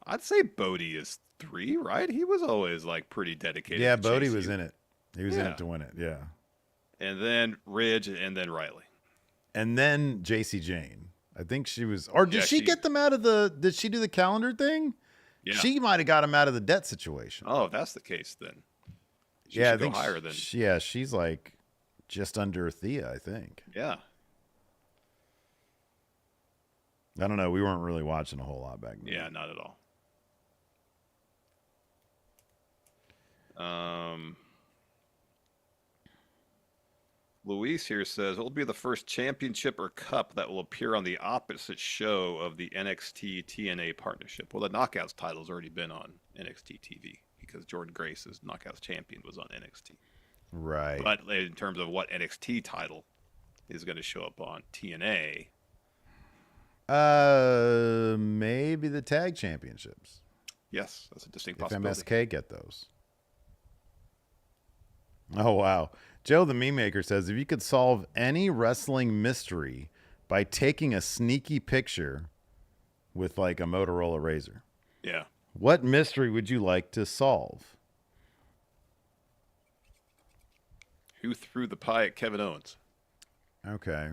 I'd say Bodie is 3, right? He was always like pretty dedicated. Yeah, to Bodie Chase was U. in it. He was in Yeah. it to win it. Yeah. And then Ridge, and then Riley. And then JC Jane. I think she was, or did Yeah, she she- get them out of did she do the calendar thing? Yeah. She might have got him out of the debt situation. Oh, if that's the case, then she yeah, I should go think higher than. she's like just under Thea, I think. Yeah. I don't know. We weren't really watching a whole lot back then. Yeah, not at all. Luis here says, it will be the first championship or cup that will appear on the opposite show of the NXT TNA partnership. Well, the Knockouts title's already been on NXT TV because Jordan Grace's Knockouts champion was on NXT. Right. But in terms of what NXT title is going to show up on TNA, Maybe the tag championships. yes, that's a distinct If possibility. MSK get those. Oh, wow. Joe the Meme Maker says, if you could solve any wrestling mystery by taking a sneaky picture with like a Motorola Razr, Yeah. what mystery would you like to solve? Who threw the pie at Kevin Owens? Okay.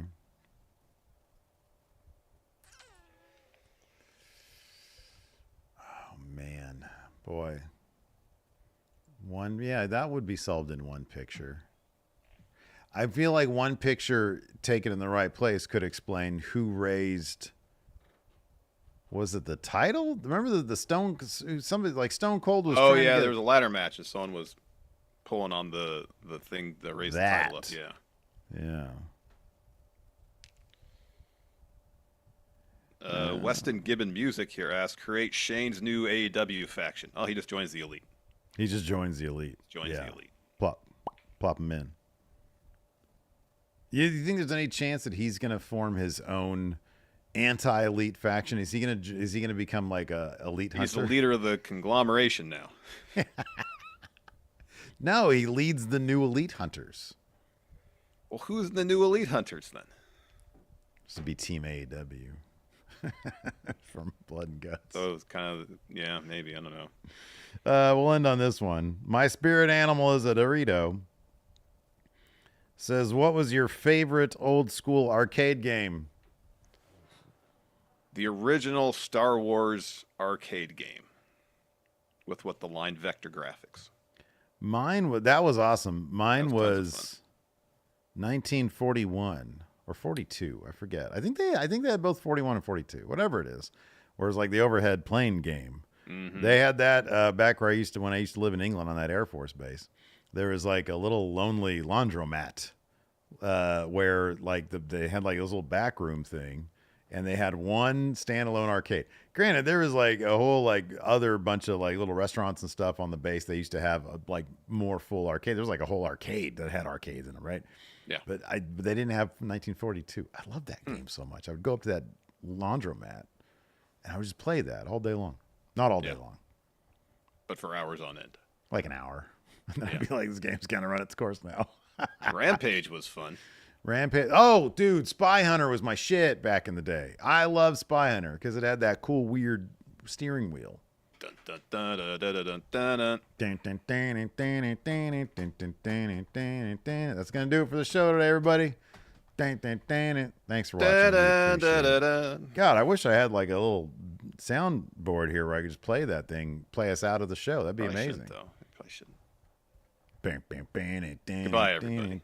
Oh, man. Boy. That would be solved in one picture. I feel like one picture taken in the right place could explain who raised. Was it the title? Remember the Stone? Somebody like Stone Cold was. Oh trying to yeah, get there was a ladder match and someone was pulling on the thing that raised the title up. That. Yeah. Yeah. Weston Gibbon Music here asks, create Shane's new AEW faction. Oh, he just joins the Elite. He just joins the elite. Joins the elite. Plop him in. You think there's any chance that he's going to form his own anti-elite faction? Is he gonna become like a elite hunter? He's the leader of the conglomeration now. No, he leads the new elite hunters. Well, who's the new elite hunters then? This would be Team AEW from Blood and Guts. So it's kind of, yeah, maybe, I don't know. We'll end on this one. My spirit animal is a Dorito. Says, what was your favorite old school arcade game? The original Star Wars arcade game with what the line vector graphics. That was awesome. Mine That was 1941 or 42. I forget. I think they had both 41 and 42, whatever it is. Whereas like the overhead plane game, they had that back where when I used to live in England on that Air Force base. There was like a little lonely laundromat where like they had like this little back room thing. And they had one standalone arcade. Granted, there was like a whole like other bunch of like little restaurants and stuff on the base. They used to have like more full arcade. There was like a whole arcade that had arcades in it, right? Yeah. But they didn't have 1942. I love that game so much. I would go up to that laundromat and I would just play that all day long. Not all day long, but for hours on end. like an hour. And then I'd be like, this game's kind of run its course now. Rampage was fun. Rampage. Oh, dude, Spy Hunter was my shit back in the day. I love Spy Hunter because it had that cool, weird steering wheel. Dun, dun, dun, dun, dun, dun, dun, dun. That's going to do it for the show today, everybody. Thanks for watching. God, I wish I had like a little soundboard here where I could just play that thing, play us out of the show. That'd be Probably amazing. shouldn't, though. I probably shouldn't. Goodbye, everybody.